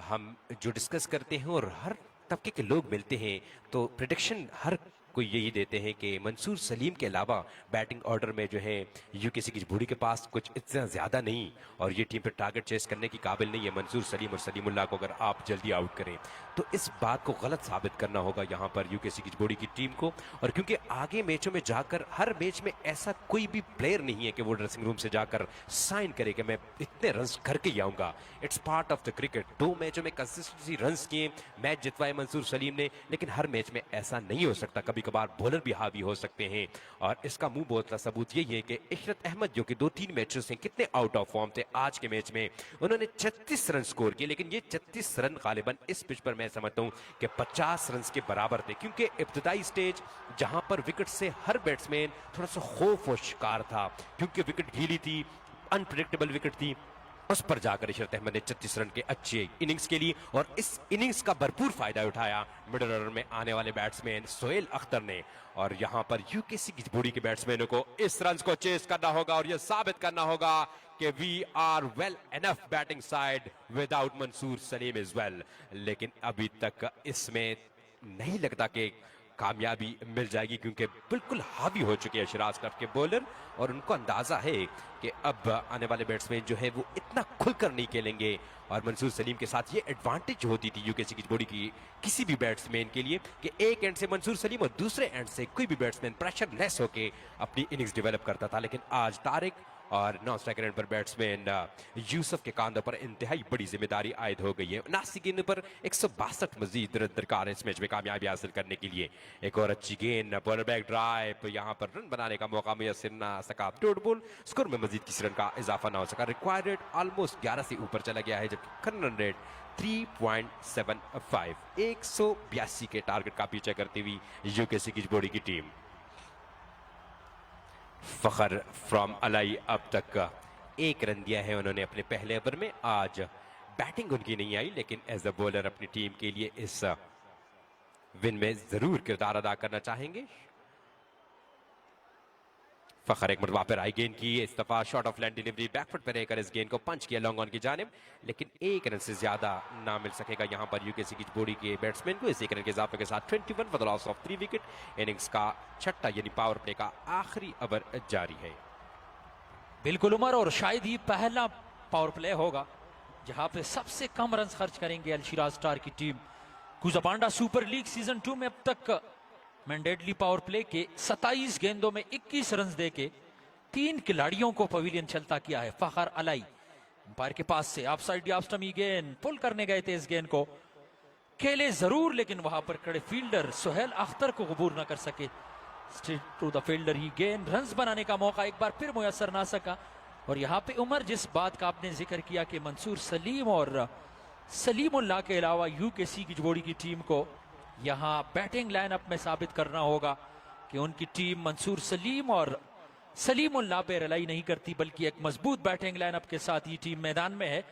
हम जो डिस्कस करते हैं और हर तबके के लोग मिलते हैं तो प्रिडिक्शन हर कोई यही देते हैं कि मंसूर सलीम के अलावा बैटिंग ऑर्डर में जो है यूकेसी की बूढ़ी के पास कुछ इतना ज़्यादा नहीं और ये टीम पर टारगेट चेस करने की काबिल नहीं है। मंसूर सलीम और सलीमुल्लाह को अगर आप जल्दी आउट करें तो इस बात को गलत साबित करना होगा यहाँ पर यूकेसी की बूढ़ी की टीम को। और क्योंकि आगे मैचों में जाकर हर मैच में ऐसा कोई भी प्लेयर नहीं है कि वो ड्रेसिंग रूम से जाकर साइन करे कि मैं इतने रन करके ही आऊँगा। It's part of the cricket. 2 मैचों में कंसिस्टेंसी रन किए, मैच जितवाए मंसूर सलीम ने, लेकिन हर मैच में ऐसा नहीं हो सकता। कभी कभार बॉलर भी हावी हो सकते हैं और इसका मुंह बोलता सबूत यही है कि इशरत अहमद जो कि 2-3 मैचों से कितने आउट ऑफ फॉर्म थे, आज के मैच में उन्होंने 36 रन स्कोर किए, लेकिन ये 36 रन गालिबन इस पिच पर मैं समझता हूं कि 50 रन के बराबर थे, क्योंकि इब्तदाई स्टेज जहां पर विकेट से हर बैट्समैन थोड़ा सा खौफ और शिकार था, क्योंकि विकेट गीली थी, अनप्रेडिक्टेबल विकेट थी। उस पर जाकर इशरत अहमद ने 36 रन के अच्छे इनिंग्स के लिए और इस इनिंग्स का भरपूर फायदा उठाया मिडिल ऑर्डर में आने वाले बैट्समैन सोहेल अख्तर ने। और यहां पर यूकेसी की बॉडी के बैट्समैनों को इस रन को चेस करना होगा और यह साबित करना होगा कि we are well enough batting side without Mansoor Saleem as well. लेकिन अभी तक इसमें नहीं लगता कि कामयाबी मिल जाएगी, क्योंकि बिल्कुल हावी हो चुके हैं शिराज क्लब के बॉलर और उनको अंदाजा है कि अब आने वाले बैट्समैन जो है वो इतना खुलकर नहीं खेलेंगे। और मंसूर सलीम के साथ ये एडवांटेज होती थी यूकेसी की बॉडी की किसी भी बैट्समैन के लिए कि एक एंड से मंसूर सलीम और दूसरे एंड से कोई भी बैट्समैन प्रेशर लेस होकर अपनी इनिंग्स डेवलप करता था। लेकिन आज तारिक और नॉन स्ट्राइकर एंड पर बैट्समैन यूसुफ के कांधों पर इंतहाई बड़ी जिम्मेदारी आयद हो गई है। 79 गेंद पर 162 मजीद रन दरकार है इस मैच में कामयाबी हासिल करने के लिए। एक और अच्छी गेंद, बॉलर बैक ड्राइव, यहां पर रन बनाने का मौका मुयसर ना सका। डॉट बॉल स्कोर में मजीद किसी रन का इजाफा ना हो सका। रिक्वायर्ड रेट ऑलमोस्ट 11 से ऊपर चला गया है, जबकि करंट रन रेट 3.75, 182 के टारगेट का पीछा करती हुई यूकेसी की बॉडी की टीम। फखर फ्रॉम अलाई अब तक 1 रन दिया है उन्होंने अपने पहले ओवर में। आज बैटिंग उनकी नहीं आई, लेकिन एज अ बॉलर अपनी टीम के लिए इस विन में जरूर किरदार अदा करना चाहेंगे। फखर एक मरतबा पर आई गेंद की, इस दफा short of line delivery back foot पर रहकर इस गेंद को पंच किया लॉन्ग ऑन की जानिब, लेकिन 1 रन से ज्यादा ना मिल सकेगा यहां पर यूकेसी की बॉडी के बैट्समैन को। इस 1 रन के इजाफे के साथ 21 for the loss of 3 wicket. Innings का छठा यानी पावर प्ले का आखिरी ओवर जारी है। बिल्कुल उमर, और शायद ही पहला पावर प्ले होगा जहां पे सबसे कम रन खर्च करेंगे अलशिराज स्टार की टीम। कुजापांडा सुपर लीग सीजन 2 में अब तक मैंडेटली पावर प्ले के 27 गेंदों में 21 रन देके 3 खिलाड़ियों को पवेलियन चलता किया है। फखर अलाई अंपायर के पास से ऑफ साइड ऑफ गेंद पुल करने गए थे, इस गेंद को खेले जरूर, लेकिन वहां पर खड़े फील्डर सोहेल अख्तर को कबूल न कर सके। स्ट्रेट टू द फील्डर ही गेंद, रन बनाने का मौका एक बार फिर मुयसर ना सका। और यहाँ पे उमर, जिस बात का आपने जिक्र किया कि मंसूर सलीम और सलीमुल्लाह के अलावा यूकेसी की जोड़ी की टीम को यहाँ बैटिंग लाइनअप में साबित करना होगा कि उनकी टीम मंसूर सलीम और सलीमुल्लाह पे रिलाई नहीं करती, बल्कि एक मजबूत बैटिंग लाइनअप के साथ ये टीम मैदान में है।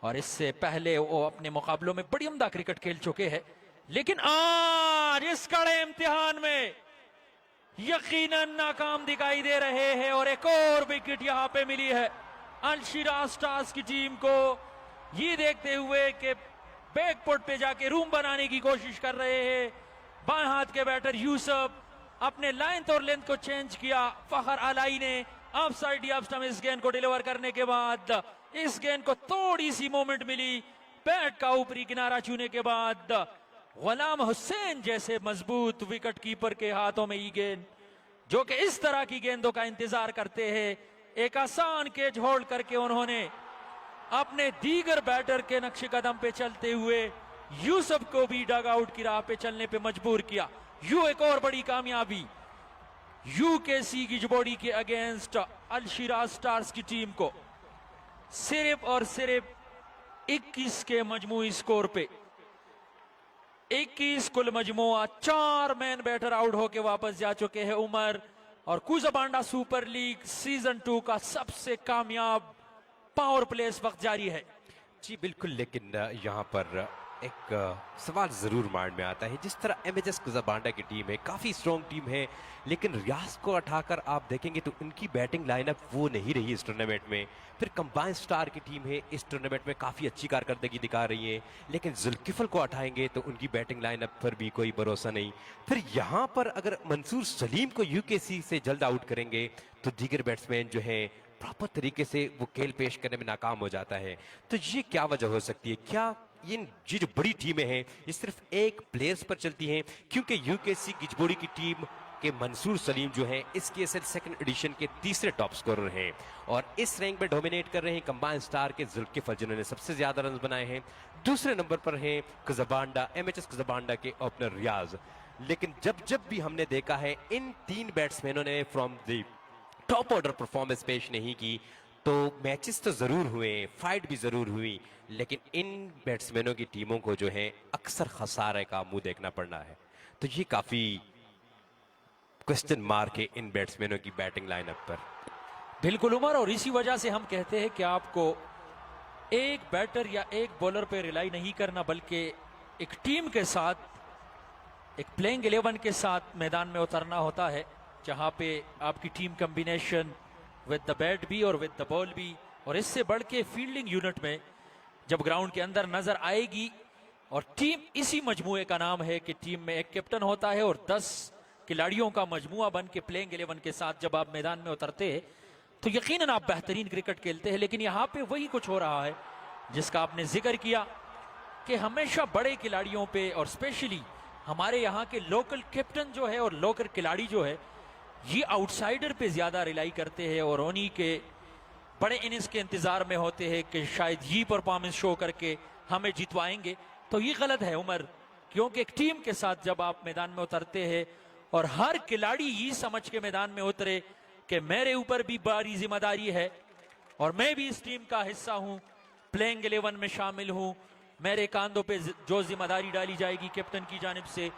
और इससे पहले वो अपने मुकाबलों में बड़ी उम्दा क्रिकेट खेल चुके हैं, लेकिन आज इस कड़े इम्तिहान में यकीनन नाकाम दिखाई दे रहे हैं। और एक और विकेट यहाँ पे मिली है अलशिराज स्टार्स की टीम को, ये देखते हुए कि बैकफुट पे जाके रूम बनाने की कोशिश कर रहे हैं। बाएं हाथ के बैटर यूसुफ अपने लाइन और लेंथ को चेंज किया। फखर अलाई ने ऑफ साइड इस गेंद को डिलीवर करने के बाद इस गेंद को थोड़ी सी मोमेंट मिली, बैट का ऊपरी किनारा छूने के बाद गुलाम हुसैन जैसे मजबूत विकेट कीपर के हाथों में ये गेंद, जो कि इस तरह की गेंदों का इंतजार करते हैं, एक आसान कैच होल्ड करके उन्होंने अपने दीगर बैटर के नक्शे कदम पे चलते हुए यूसुफ को भी डग आउट की राह पे चलने पे मजबूर किया। यू एक और बड़ी कामयाबी यूकेसी की बॉडी के अगेंस्ट अलशिराज स्टार्स की टीम को सिर्फ और सिर्फ 21 के मजमूई स्कोर पे 21 कुल मजमुआ, 4 मैन बैटर आउट होके वापस जा चुके हैं। उमर और कुजाबांडा सुपर लीग सीजन 2 का सबसे कामयाब पावर प्ले इस वक्त जारी है। जी बिल्कुल, लेकिन यहाँ पर एक सवाल जरूर माइंड में आता है। जिस तरह एमएचएस कुजाबांडा की टीम है, काफी स्ट्रॉन्ग टीम है, लेकिन रियाज को उठाकर आप देखेंगे तो उनकी बैटिंग लाइनअप वो नहीं रही इस टूर्नामेंट में। फिर कंबाइन स्टार की टीम है, इस टूर्नामेंट में काफी अच्छी कारकर्दगी दिखा रही है, लेकिन जुल्किफल को उठाएंगे तो उनकी बैटिंग लाइनअप पर भी कोई भरोसा नहीं। फिर यहाँ पर अगर मंसूर सलीम को यूकेसी से जल्द आउट करेंगे तो दीगर बैट्समैन जो है प्रॉपर तरीके से वो खेल पेश करने में नाकाम हो जाता है। तो ये क्या वजह हो सकती है? क्या ये जो बड़ी टीमें हैं ये सिर्फ एक प्लेयर्स पर चलती हैं? क्योंकि यूकेसी गिजबोड़ी की टीम के मंसूर सलीम जो हैं इस केएसएल सेकंड एडिशन के तीसरे टॉप स्कोरर हैं और इस रैंक में डोमिनेट कर रहे हैं कंबाइन स्टार के जुल्किफल, जिन्होंने सबसे ज्यादा रन बनाए हैं। दूसरे नंबर पर हैं कुजाबांडा, एमएचएस कुजाबांडा के ओपनर रियाज। लेकिन जब जब भी हमने देखा है इन तीन बैट्समैनों ने from the top order performance पेश नहीं की, तो मैचेस तो जरूर हुए, फाइट भी जरूर हुई, लेकिन इन बैट्समैनों की टीमों को जो है अक्सर खसारे का मुंह देखना पड़ना है। तो ये काफी क्वेश्चन मार्क है इन बैट्समैनों की बैटिंग लाइनअप पर। बिल्कुल उमर, और इसी वजह से हम कहते हैं कि आपको एक बैटर या एक बॉलर पे रिलाई नहीं करना, बल्कि एक टीम के साथ, एक प्लेइंग 11 के साथ मैदान में उतरना होता है, जहां पे आपकी team combination with the bat भी और विद द बॉल भी, और इससे बढ़ के फील्डिंग यूनिट में जब ग्राउंड के अंदर नजर आएगी। और टीम इसी मजमूए का नाम है कि टीम में एक कैप्टन होता है और 10 खिलाड़ियों का मजमुआ बन के प्लेइंग 11 के साथ जब आप मैदान में उतरते हैं तो यकीनन आप बेहतरीन क्रिकेट खेलते हैं। लेकिन यहाँ पे वही कुछ हो रहा है जिसका आपने जिक्र किया कि हमेशा बड़े खिलाड़ियों पे और स्पेशली हमारे यहाँ के लोकल कैप्टन जो है और लोकल खिलाड़ी जो है ये आउटसाइडर पे ज्यादा रिलाई करते हैं और उन्हीं के बड़े इनिंग्स के इंतजार में होते हैं कि शायद ये परफॉर्मेंस शो करके हमें जितवाएंगे। तो ये गलत है उमर, क्योंकि एक टीम के साथ जब आप मैदान में उतरते हैं और हर खिलाड़ी ये समझ के मैदान में उतरे कि मेरे ऊपर भी बड़ी जिम्मेदारी है और मैं भी इस टीम का हिस्सा हूं, प्लेइंग 11 में शामिल हूं, मेरे कांधों पे जो जिम्मेदारी डाली जाएगी कैप्टन की जानिब से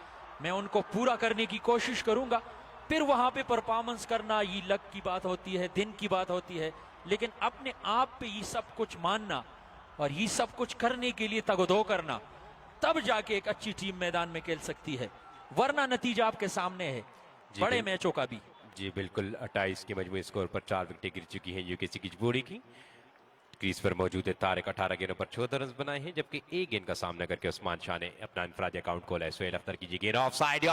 मैं उनको पूरा करने की कोशिश करूंगा। फिर वहां पे परफॉर्मेंस करना ये लक की बात होती है, दिन की बात होती है, लेकिन अपने आप पे ये सब कुछ मानना और ये सब कुछ करने के लिए तगदो करना, तब जाके एक अच्छी टीम मैदान में खेल सकती है, वरना नतीजा आपके सामने है बड़े मैचों का भी। जी बिल्कुल, 28 के मजमूई स्कोर पर 4 विकेटें गिर चुकी हैं यूकेसी गिजबोड़ी की। क्रीज पर मौजूद है तारिक, 18 गेंदों पर 14 रन बनाए हैं, जबकि एक गेंद का सामना करके उस्मान शाह ने अपना इंफरादी अकाउंट खोला है। सोहेल अख्तर की गेंद ऑफ साइड,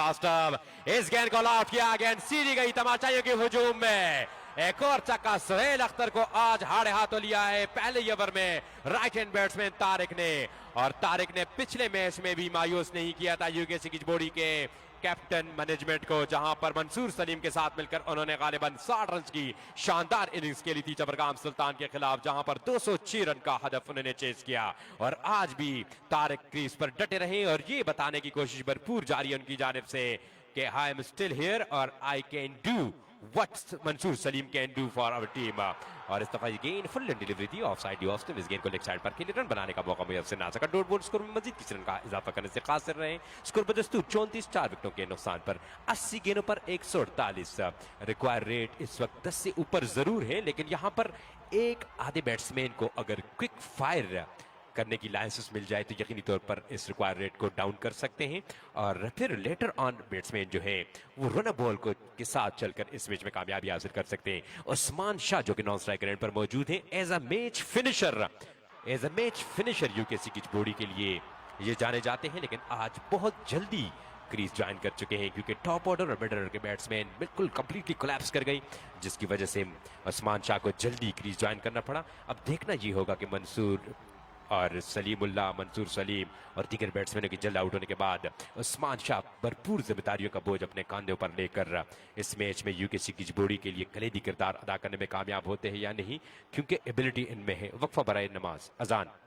इस गेंद को लॉक किया, गेंद सीधी गई तमाशाइयों के हुजूम में। एक और चक्का सोहेल अख्तर को आज हाड़े हाथों लिया है पहले ओवर में राइट हैंड बैट्समैन तारिक ने, और तारिक ने पिछले मैच में भी मायूस नहीं किया था यूकेसी गिजबोड़ी के कैप्टन मैनेजमेंट को, जहां पर मंसूर सलीम के साथ मिलकर उन्होंने गालिबन 60 रन की शानदार इनिंग्स खेली थी चबरगाम सुल्तान के खिलाफ, जहां पर 206 रन का हदफ उन्होंने चेस किया। और आज भी तारिक क्रीज पर डटे रहे और ये बताने की कोशिश भरपूर जारी है उनकी जानिब से कि आई एम स्टिल हियर और I can do what Mansoor Saleem can do for our team. और इस दफा ये गेंद फुल डिलीवरी थी ऑफ साइड ऑस्टिन, इस गेंद को लेग साइड पर खेले, रन बनाने का मौका मुयस्सर ना सका। डॉट बॉल स्कोर में मजीद किसी रन का इजाफा करने से खास कर रहे हैं। स्कोर बदस्तूर 34, 4 विकेटों के नुकसान पर 80 गेंदों पर 148। रिक्वायर रेट इस वक्त 10 से ऊपर जरूर है, लेकिन यहां पर एक आधे बैट्समैन को अगर क्विक फायर करने की लाइसेंस मिल जाए तो यकीनी तौर पर इस रिक्वायर रेट को डाउन कर सकते हैं और फिर लेटर ऑन बैट्समैन जो है वो रन बॉल को के साथ चलकर इस मैच में कामयाबी हासिल कर सकते हैं। उस्मान शाह जो कि नॉन स्ट्राइकर एंड पर मौजूद हैं एज अ मैच फिनिशर यूकेसी गिजबोड़ी के लिए ये जाने जाते हैं, लेकिन आज बहुत जल्दी क्रीज ज्वाइन कर चुके हैं क्योंकि टॉप ऑर्डर और मिड ऑर्डर के बैट्समैन बिल्कुल कंप्लीटली कोलैप्स कर गई, जिसकी वजह से उस्मान शाह को जल्दी क्रीज ज्वाइन करना पड़ा। अब देखना ये होगा कि मंसूर और सलीमुल्लाह, मंसूर सलीम और दीगर बैट्समैनों की जल्द आउट होने के बाद उस्मान शाह भरपूर जिम्मेदारियों का बोझ अपने कंधों पर लेकर इस मैच में यूकेसी गिजबोड़ी के लिए कलीदी किरदार अदा करने में कामयाब होते हैं या नहीं, क्योंकि एबिलिटी इनमें है। वक्फा बराए नमाज अजान।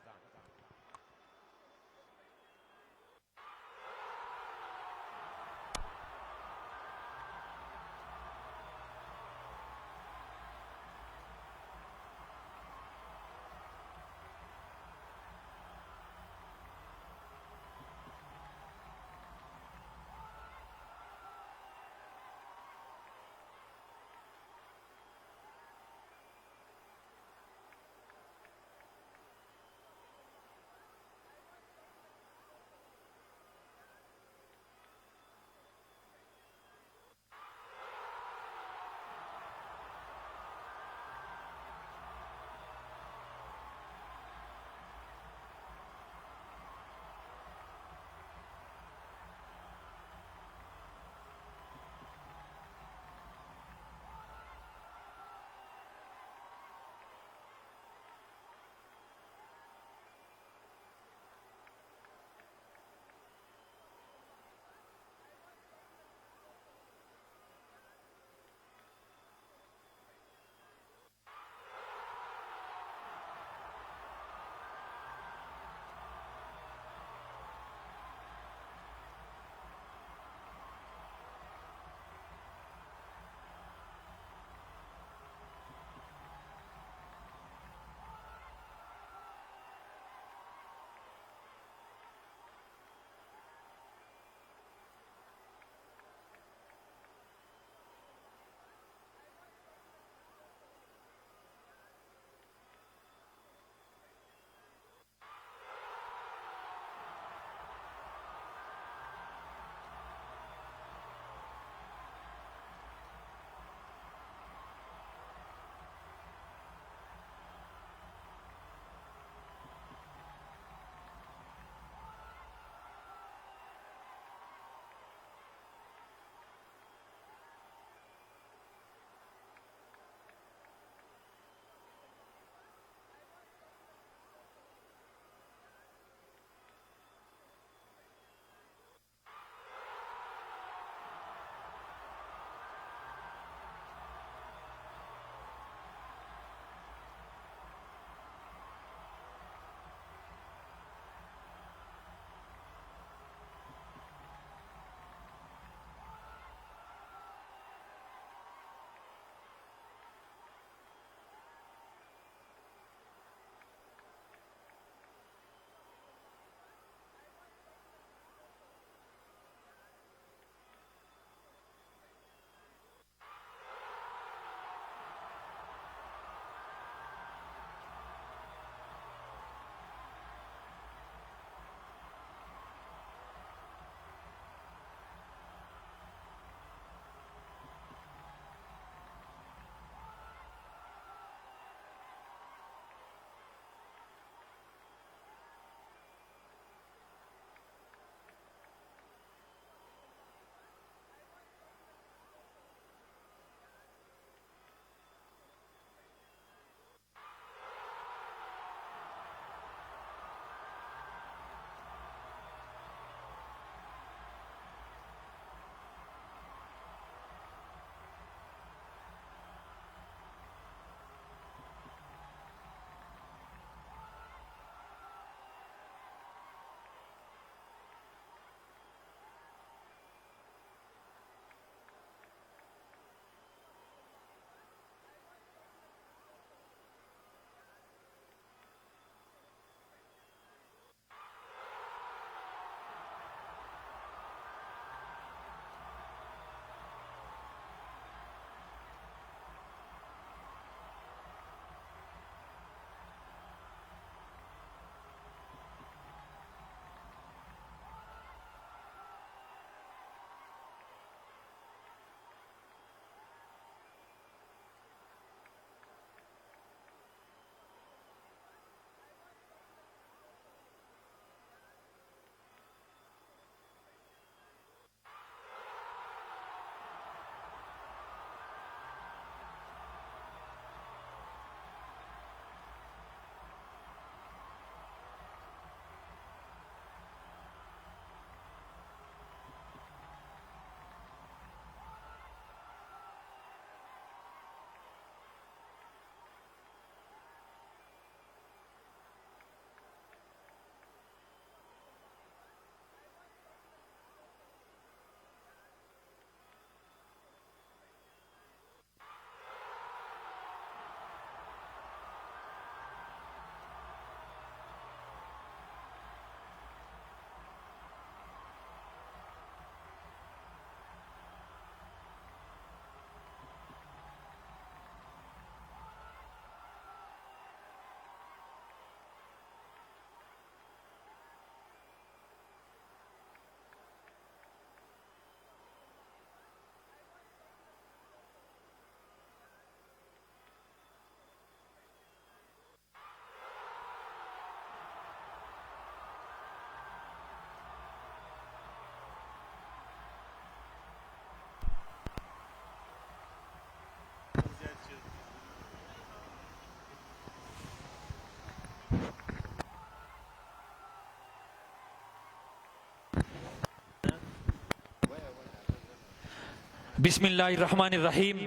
बिस्मिल्लाहिर्रहमानिर्रहीम।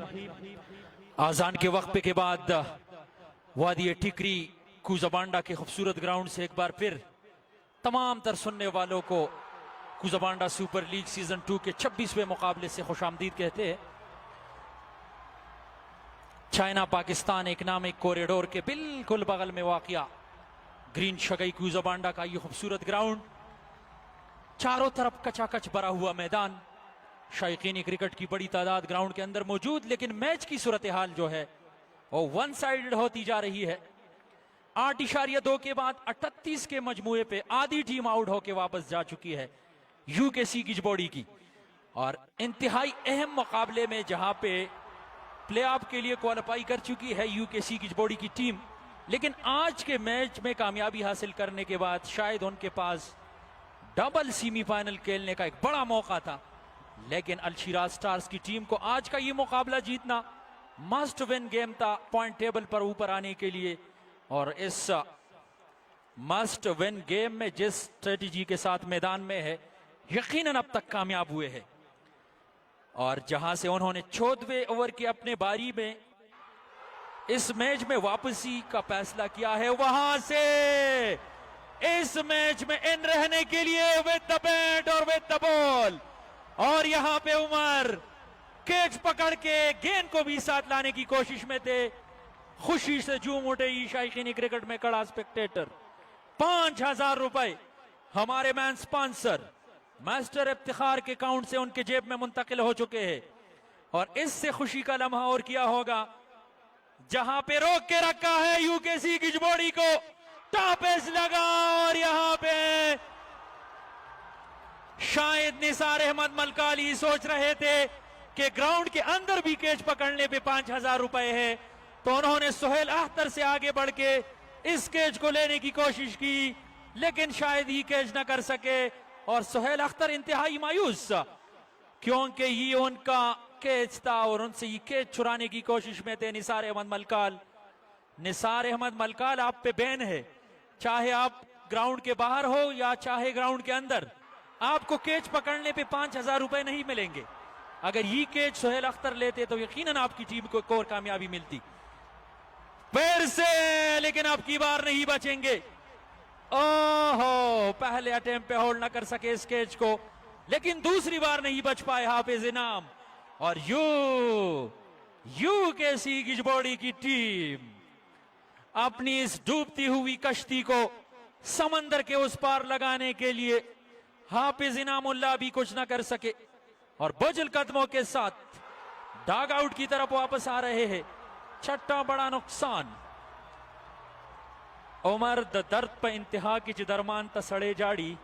आजान के वक्फे के बाद वादी टिकरी कुजाबांडा के खूबसूरत ग्राउंड से एक बार फिर तमाम तर सुनने वालों को कुजाबांडा सुपर लीग सीजन 2 के 26वें मुकाबले से खुशामदीद कहते हैं। चाइना पाकिस्तान इकनॉमिक कॉरिडोर के बिल्कुल बगल में वाक़िया ग्रीन शगई कुजाबांडा का ये खूबसूरत ग्राउंड, चारों तरफ कचाकच भरा हुआ मैदान, शायकीन क्रिकेट की बड़ी तादाद ग्राउंड के अंदर मौजूद, लेकिन मैच की सूरत हाल जो है वो वन साइडेड होती जा रही है। 8.2 के बाद 38 के मजमूए पे आधी टीम आउट होके वापस जा चुकी है यूकेसी गिजबोड़ी की। और इंतहाई अहम मुकाबले में जहां पे प्ले ऑफ के लिए क्वालिफाई कर चुकी है यूकेसी गिजबोड़ी की टीम, लेकिन आज के मैच में कामयाबी हासिल करने के बाद शायद उनके पास डबल सेमीफाइनल खेलने का एक बड़ा मौका था। लेकिन अलशिराज स्टार्स की टीम को आज का ये मुकाबला जीतना मस्ट विन गेम था पॉइंट टेबल पर ऊपर आने के लिए। और इस मस्ट विन गेम में जिस स्ट्रेटेजी के साथ मैदान में है, यकीनन अब तक कामयाब हुए हैं। और जहां से उन्होंने 14वें ओवर की अपने बारी में इस मैच में वापसी का फैसला किया है, वहां से इस मैच में इन रहने के लिए विद द बैट और विद द बॉल। और यहां पे उमर कैच पकड़ के गेंद को भी साथ लाने की कोशिश में थे। खुशी से झूम उठे शायकीन क्रिकेट में कड़ा स्पेक्टेटर। 5,000 रुपए हमारे मैन स्पॉन्सर मास्टर इफ्तिखार के अकाउंट से उनके जेब में मुंतकिल हो चुके हैं। और इससे खुशी का लम्हा और क्या होगा, जहां पे रोक के रखा है यूकेसी गिजबोड़ी को, टॉप एज लगा और यहां पे शायद निसार अहमद मलकाली सोच रहे थे कि ग्राउंड के अंदर भी कैच पकड़ने पे 5,000 रुपए है, तो उन्होंने सुहेल अख्तर से आगे बढ़ के इस कैच को लेने की कोशिश की, लेकिन शायद ही कैच ना कर सके। और सुहेल अख्तर इंतहाई मायूस, क्योंकि ये उनका कैच था और उनसे ये कैच छुड़ाने की कोशिश में थे निसार अहमद मलकाल। निसार अहमद मलकाल आप पे बैन है, चाहे आप ग्राउंड के बाहर हो या चाहे ग्राउंड के अंदर, आपको कैच पकड़ने पे 5,000 रुपए नहीं मिलेंगे। अगर ये कैच सुहेल अख्तर लेते तो यकीनन आपकी टीम को एक और कामयाबी मिलती। फिर से, लेकिन अब की बार नहीं बचेंगे। ओहो, पहले अटेम्प्ट पे होल्ड ना कर सके इस कैच को, लेकिन दूसरी बार नहीं बच पाए हाफिज इनाम। और यूकेसी गिजबोड़ी की टीम अपनी इस डूबती हुई कश्ती को समंदर के उस पार लगाने के लिए हाफिज इनामुल्लाह भी कुछ ना कर सके और बजल कदमों के साथ डाग आउट की तरफ वापस आ रहे हैं। छठा बड़ा नुकसान। उमर द दर्द पर इंतहा की दरमान तसड़े जाड़ी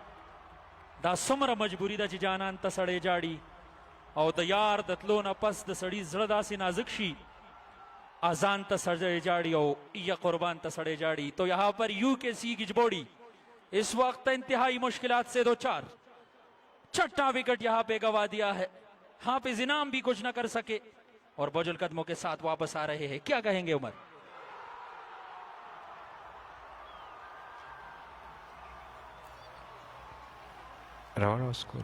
दा सुमर मजबूरी दा जानान तसड़े जाड़ी और द यार दतलो न पस द सड़ी जरदा सी नाजुकशी आजान तसड़े जाड़ी और या कुर्बान तसड़े जाड़ी। तो यहां पर यूकेसी गिजबोड़ी इस वक्त इंतहाई मुश्किलात से 2-4, छठा विकेट यहां पे गवा दिया है। हाफिज इनाम भी कुछ ना कर सके और बजुल कदमों के साथ वापस आ रहे हैं। क्या कहेंगे उमर? स्कोर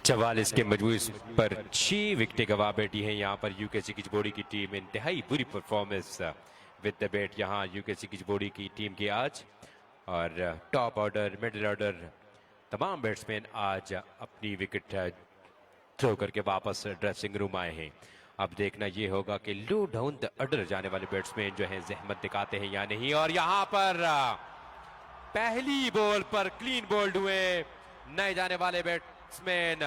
44 के मजबूरी पर 6 विकेटें गवा बैठी हैं यहाँ पर यूकेसी गिजबोड़ी की टीम। इंतहाई बुरी परफॉर्मेंस विद द बैट यहाँ यूकेसी गिजबोड़ी की टीम की आज। और टॉप ऑर्डर, मिडिल ऑर्डर तमाम बैट्समैन आज अपनी विकेट थ्रो करके वापस ड्रेसिंग रूम आए हैं। अब देखना यह होगा कि लो डाउन द ऑर्डर जाने वाले बैट्समैन जो हैं जहमत दिखाते हैं या नहीं। और यहाँ पर पहली बॉल पर क्लीन बोल्ड हुए नए जाने वाले बैट्समैन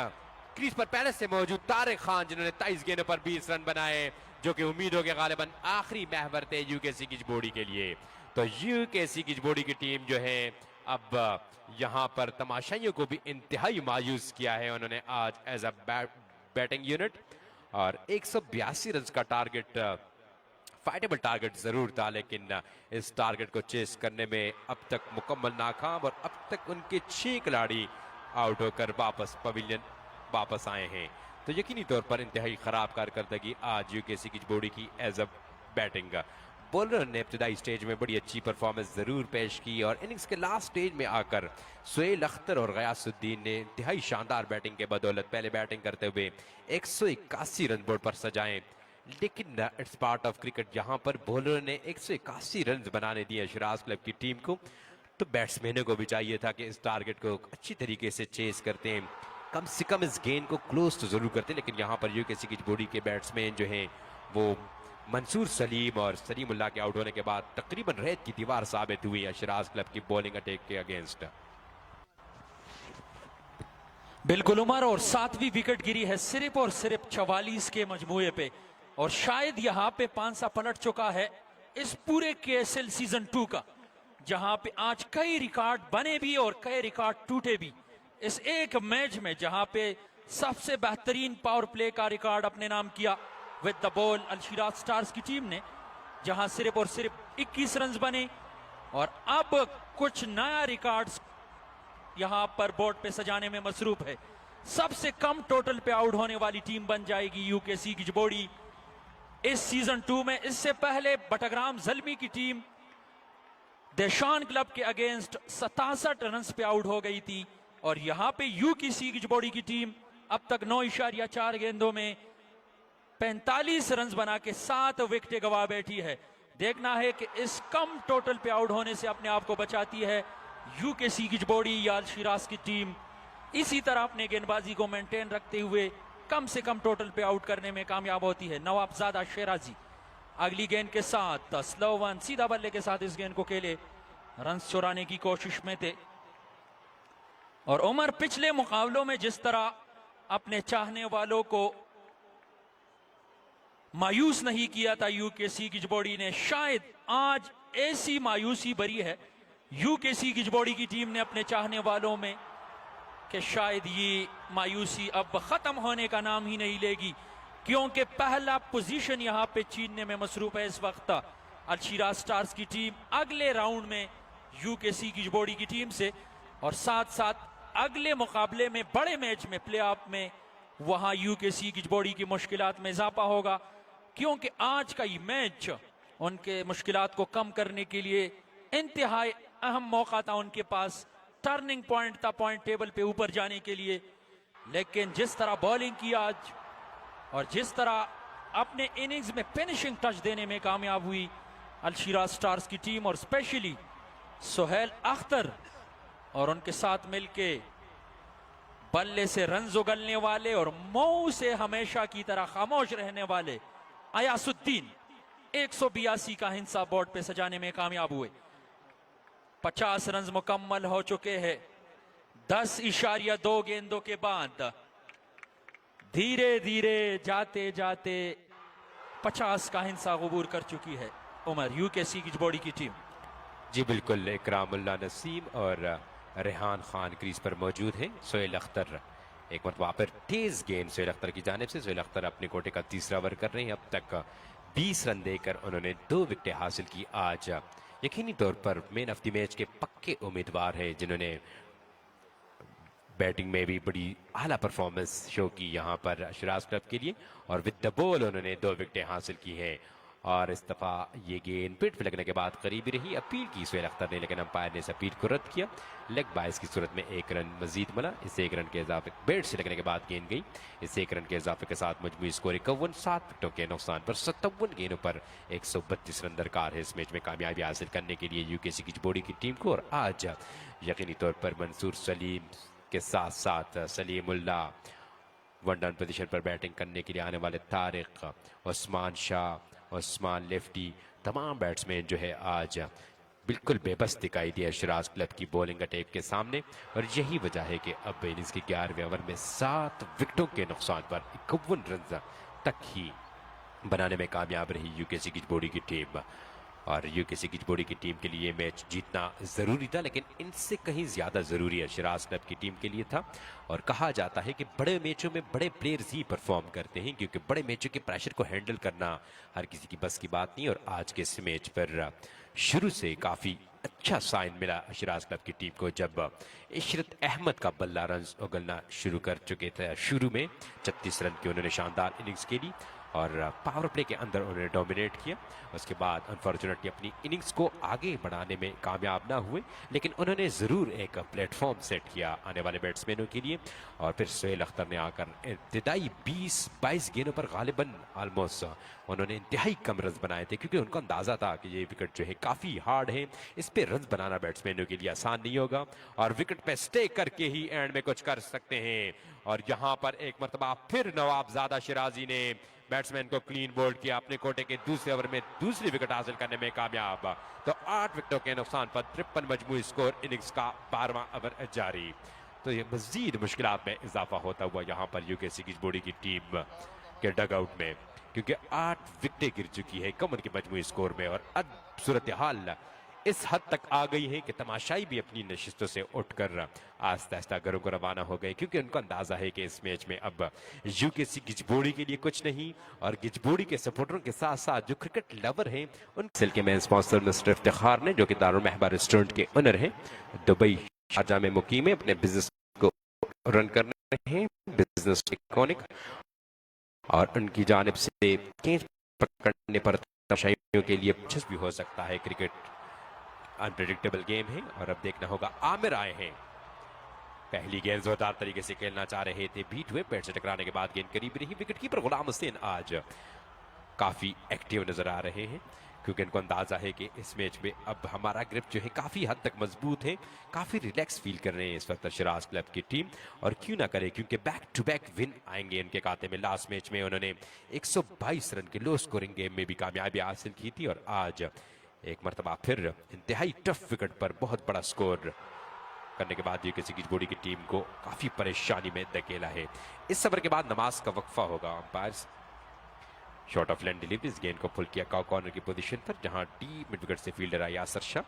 क्रीज पर पहले से मौजूद तारिक खान, जिन्होंने 23 गेंदों पर 20 रन बनाए, जो कि उम्मीद हो गया गालिबन आखिरी महवर थे यूकेसी गिजबोड़ी के लिए। तो यूकेसी गिजबोड़ी की टीम जो है अब यहां पर तमाशाइयों को भी इंतहाई मायूस किया है उन्होंने आज एज अ बैटिंग यूनिट। और 182 रन का टारगेट, फाइटेबल टारगेट जरूर था, लेकिन इस टारगेट को चेस करने में अब तक मुकम्मल नाकाम। और अब तक उनके 6 खिलाड़ी आउट होकर वापस पवेलियन वापस आए हैं। तो यकीनी तौर पर इंतहाई खराब कारकर्दगी आज यूकेसी गिजबोड़ी की एज अ बैटिंग। बॉलर ने इब्तदाई स्टेज में बड़ी अच्छी परफॉर्मेंस जरूर पेश की और इनिंग्स के लास्ट स्टेज में आकर सुहेल अख्तर और गयासुद्दीन ने इंतहाई शानदार बैटिंग के बदौलत पहले बैटिंग करते हुए 181 रन बोर्ड पर सजाएं। लेकिन इट्स पार्ट ऑफ क्रिकेट, जहां पर बॉलर ने 181 रन बनाने दिए शिराज क्लब की टीम को, तो बैट्समैनों को भी चाहिए था कि इस टारगेट को अच्छी तरीके से चेस करते हैं, कम से कम इस गेंद को क्लोज तो जरूर करते हैं। लेकिन यहाँ पर यूकेसी की बॉडी के बैट्समैन जो हैं वो मंसूर सलीम और सलीमुल्लाह के आउट होने के बाद तकरीबन रेत की दीवार साबित हुई है शिराज क्लब की बॉलिंग अटैक के अगेंस्ट। बिल्कुल उमर, और 7वीं विकेट गिरी है सिर्फ और सिर्फ 44 के मजमूए पे, और शायद यहाँ पे पांसा पलट चुका है इस पूरे केएसएल सीजन 2 का, जहां पे आज कई रिकॉर्ड बने भी और कई रिकॉर्ड टूटे भी। इस एक मैच में जहां पे सबसे बेहतरीन पावर प्ले का रिकॉर्ड अपने नाम किया विद द बॉल अलशिराज स्टार्स की टीम ने, जहां सिर्फ और सिर्फ 21 रन बने, और अब कुछ नया रिकॉर्ड्स यहां पर बोर्ड पे सजाने में मसरूफ है। सबसे कम टोटल पे आउट होने वाली टीम बन जाएगी यूकेसी की जोड़ी इस सीजन 2 में। इससे पहले बटग्राम जल्मी की टीम देशान क्लब के अगेंस्ट 67 रन पे आउट हो गई थी, और यहां पे यूकेसी की जोड़ी की टीम अब तक 9.4 गेंदों में 45 रन बना के 7 विकेटें गवा बैठी है। देखना है कि इस कम टोटल पे आउट होने से अपने आप को बचाती है यूकेसी की जोड़ी या अलशिराज की टीम इसी तरह अपने गेंदबाजी को मेंटेन रखते हुए कम से कम टोटल पे आउट करने में कामयाब होती है। नवाबजादा शेराजी अगली गेंद के साथ स्लो वन, सीधा बल्ले के साथ इस गेंद को खेले, रन चुराने की कोशिश में थे। और उमर, पिछले मुकाबलों में जिस तरह अपने चाहने वालों को मायूस नहीं किया था यूकेसी की जोड़ी ने, शायद आज ऐसी मायूसी भरी है यूकेसी की जोड़ी की टीम ने अपने चाहने वालों में कि शायद ये मायूसी अब खत्म होने का नाम ही नहीं लेगी, क्योंकि पहला पोजीशन यहां पे छीनने में मसरूफ है इस वक्त अलशिराज स्टार्स की टीम अगले राउंड में यूकेसी की जोड़ी की टीम से, और साथ साथ अगले मुकाबले में बड़े मैच में प्ले ऑफ में वहां यूकेसी की जोड़ी की मुश्किलात में इजाफा होगा, क्योंकि आज का ये मैच उनके मुश्किलात को कम करने के लिए इंतहाई अहम मौका था उनके पास, टर्निंग पॉइंट था पॉइंट टेबल पे ऊपर जाने के लिए। लेकिन जिस तरह बॉलिंग की आज और जिस तरह अपने इनिंग्स में फिनिशिंग टच देने में कामयाब हुई अलशिराज स्टार्स की टीम, और स्पेशली सुहेल अख्तर और उनके साथ मिलके बल्ले से रन उगलने वाले और मऊ से हमेशा की तरह खामोश रहने वाले अयासुद्दीन 182 का हिंसा बोर्ड पे सजाने में कामयाब हुए। 50 रन मुकम्मल हो चुके हैं 10.2 गेंदों के बाद। धीरे धीरे जाते जाते 50 का हिंसा अबूर कर चुकी है उमर यूकेसी की जोड़ी की टीम। जी बिल्कुल, इकरामुल्लाह नसीम और रेहान खान क्रीज पर मौजूद हैं। सुहेल अख्तर एक मरतबा पर तेज गेंद सुहेल अख्तर की जानिब से। सुहेल अख्तर अपने कोटे का तीसरा ओवर कर रहे हैं। अब तक 20 रन देकर उन्होंने 2 विकेटें हासिल की। आज यकीनी तौर पर मैन ऑफ द मैच के पक्के उम्मीदवार हैं, जिन्होंने बैटिंग में भी बड़ी आला परफॉर्मेंस शो की यहाँ पर शिराज क्लब के लिए, और विद द बॉल उन्होंने 2 विकेटें हासिल की हैं। और इस दफा ये गेंद पिट पे लगने के बाद करीबी रही, अपील की सुहेल अख्तर ने, लेकिन अंपायर ने इस अपील को रद्द किया। लेग बाइस की सूरत में 1 रन मजीद मिला। इस 1 रन के इजाफे बैट से लगने के बाद गेंद गई। इस 1 रन के इजाफे के साथ मजमूई स्कोर 51, 7 विकेटों के नुकसान पर 57 गेंदों पर 132 रन दरकार है इस मैच में कामयाबी हासिल करने के लिए यूकेसी की जोड़ी की टीम को। और आज यकीनी तौर पर मंसूर सलीम के साथ साथ सलीमुल्लाह, वन डाउन पोजीशन पर बैटिंग करने के लिए आने वाले तारिक, उस्मान शाह, उस्मान लेफ्टी, तमाम बैट्समैन जो है आज बिल्कुल बेबस दिखाई दिया शिराज क्लब की बॉलिंग अटैक के सामने। और यही वजह है कि अब इनिंग्स के 11वें ओवर में 7 विकेटों के नुकसान पर 51 रन तक ही बनाने में कामयाब रही यूकेसी की जोड़ी की टीम। और यूकेसी की जोड़ी की टीम के लिए मैच जीतना ज़रूरी था, लेकिन इनसे कहीं ज़्यादा ज़रूरी है शिराज क्लब की टीम के लिए था। और कहा जाता है कि बड़े मैचों में बड़े प्लेयर्स ही परफॉर्म करते हैं, क्योंकि बड़े मैचों के प्रेशर को हैंडल करना हर किसी की बस की बात नहीं। और आज के इस मैच पर शुरू से काफ़ी अच्छा साइन मिला शिराज क्लब की टीम को, जब इशरत अहमद का बल्ला रन उगलना शुरू कर चुके थे। शुरू में 36 रन की उन्होंने शानदार इनिंग्स खेली, और पावर प्ले के अंदर उन्होंने डोमिनेट किया। उसके बाद अनफॉर्चुनेटली अपनी इनिंग्स को आगे बढ़ाने में कामयाब ना हुए, लेकिन उन्होंने ज़रूर एक प्लेटफॉर्म सेट किया आने वाले बैट्समैनों के लिए। और फिर सोहेल अख्तर ने आकर इब्तिदाई 20-22 गेंदों पर गालिबन ऑलमोस्ट उन्होंने इंतहाई कम रन बनाए थे, क्योंकि उनको अंदाज़ा था कि ये विकेट जो है काफ़ी हार्ड है, इस पर रन बनाना बैट्समैनों के लिए आसान नहीं होगा और विकेट पे स्टे करके ही एंड में कुछ कर सकते हैं। और यहाँ पर एक मरतबा फिर नवाबजादा शिराजी ने बैट्समैन को क्लीन बोल्ड किया, अपने कोटे के दूसरे ओवर में दूसरी विकेट हासिल करने में कामयाब। तो 8 विकेटों के नुकसान पर 53 मजमूई स्कोर, इनिंग्स का 12वां ओवर जारी। तो ये मजीद मुश्किलात में इजाफा होता हुआ यहाँ पर यूकेसी की बॉडी की टीम के डगआउट में, क्योंकि 8 विकेटें गिर चुकी है कम उनके मजमूई स्कोर में। और अब सूरत हाल इस हद तक आ गई है कि तमाशाई भी अपनी नशिस्तों से उठकर आस्ता आस्ता घरों को रवाना हो गए, क्योंकि उनको अंदाजा है कि इस मैच में अब यूकेसी गिजबोड़ी के लिए कुछ नहीं, और गिजबोड़ी के सपोर्टरों के साथ साथ जो क्रिकेट लवर हैं उन सिल के मेन स्पॉन्सर मिस्टर इफ्तिखार ने, जो कि दारुल महबा रेस्टोरेंट के ओनर हैं, दुबई शारजाह में मुकीम है, अपने बिजनेस को रन कर रहे हैं, बिजनेस आइकॉनिक, और उनकी जानिब से कैच पकड़ने पर तमाशाइयों के लिए दिलचस्प भी हो सकता है। क्रिकेट अनप्रेडिक्टेबल गेम है और अब देखना होगा। आमिर आए हैं, पहली गेंद जोरदार तरीके से खेलना चाह रहे थे, बीट हुए, पैर से टकराने के बाद गेंद करीब रही। विकेट कीपर गुलाम हुसैन आज काफी एक्टिव नजर आ रहे हैं, क्योंकि इनको अंदाजा है कि इस मैच में अब हमारा ग्रिप जो है काफी हद तक मजबूत है, काफी रिलैक्स फील कर रहे हैं इस वक्त शिराज क्लब की टीम। और क्यों ना करे, क्योंकि बैक टू बैक विन आएंगे इनके खाते में। लास्ट मैच में उन्होंने 122 रन के लो स्कोरिंग गेम में भी कामयाबी हासिल की थी, और आज एक मरतबा फिर इंतहाई टफ विकेट पर बहुत बड़ा स्कोर करने के बाद यूकेसी की बॉडी की टीम को काफी परेशानी में धकेला है। इस ओवर के बाद नमाज का वक्फा होगा। Umpires short of land delivery, इस गेंद को पुल किया काउ कॉर्नर की पोजीशन पर, जहां डीप मिड विकेट से फील्डर आया Yasir Shah,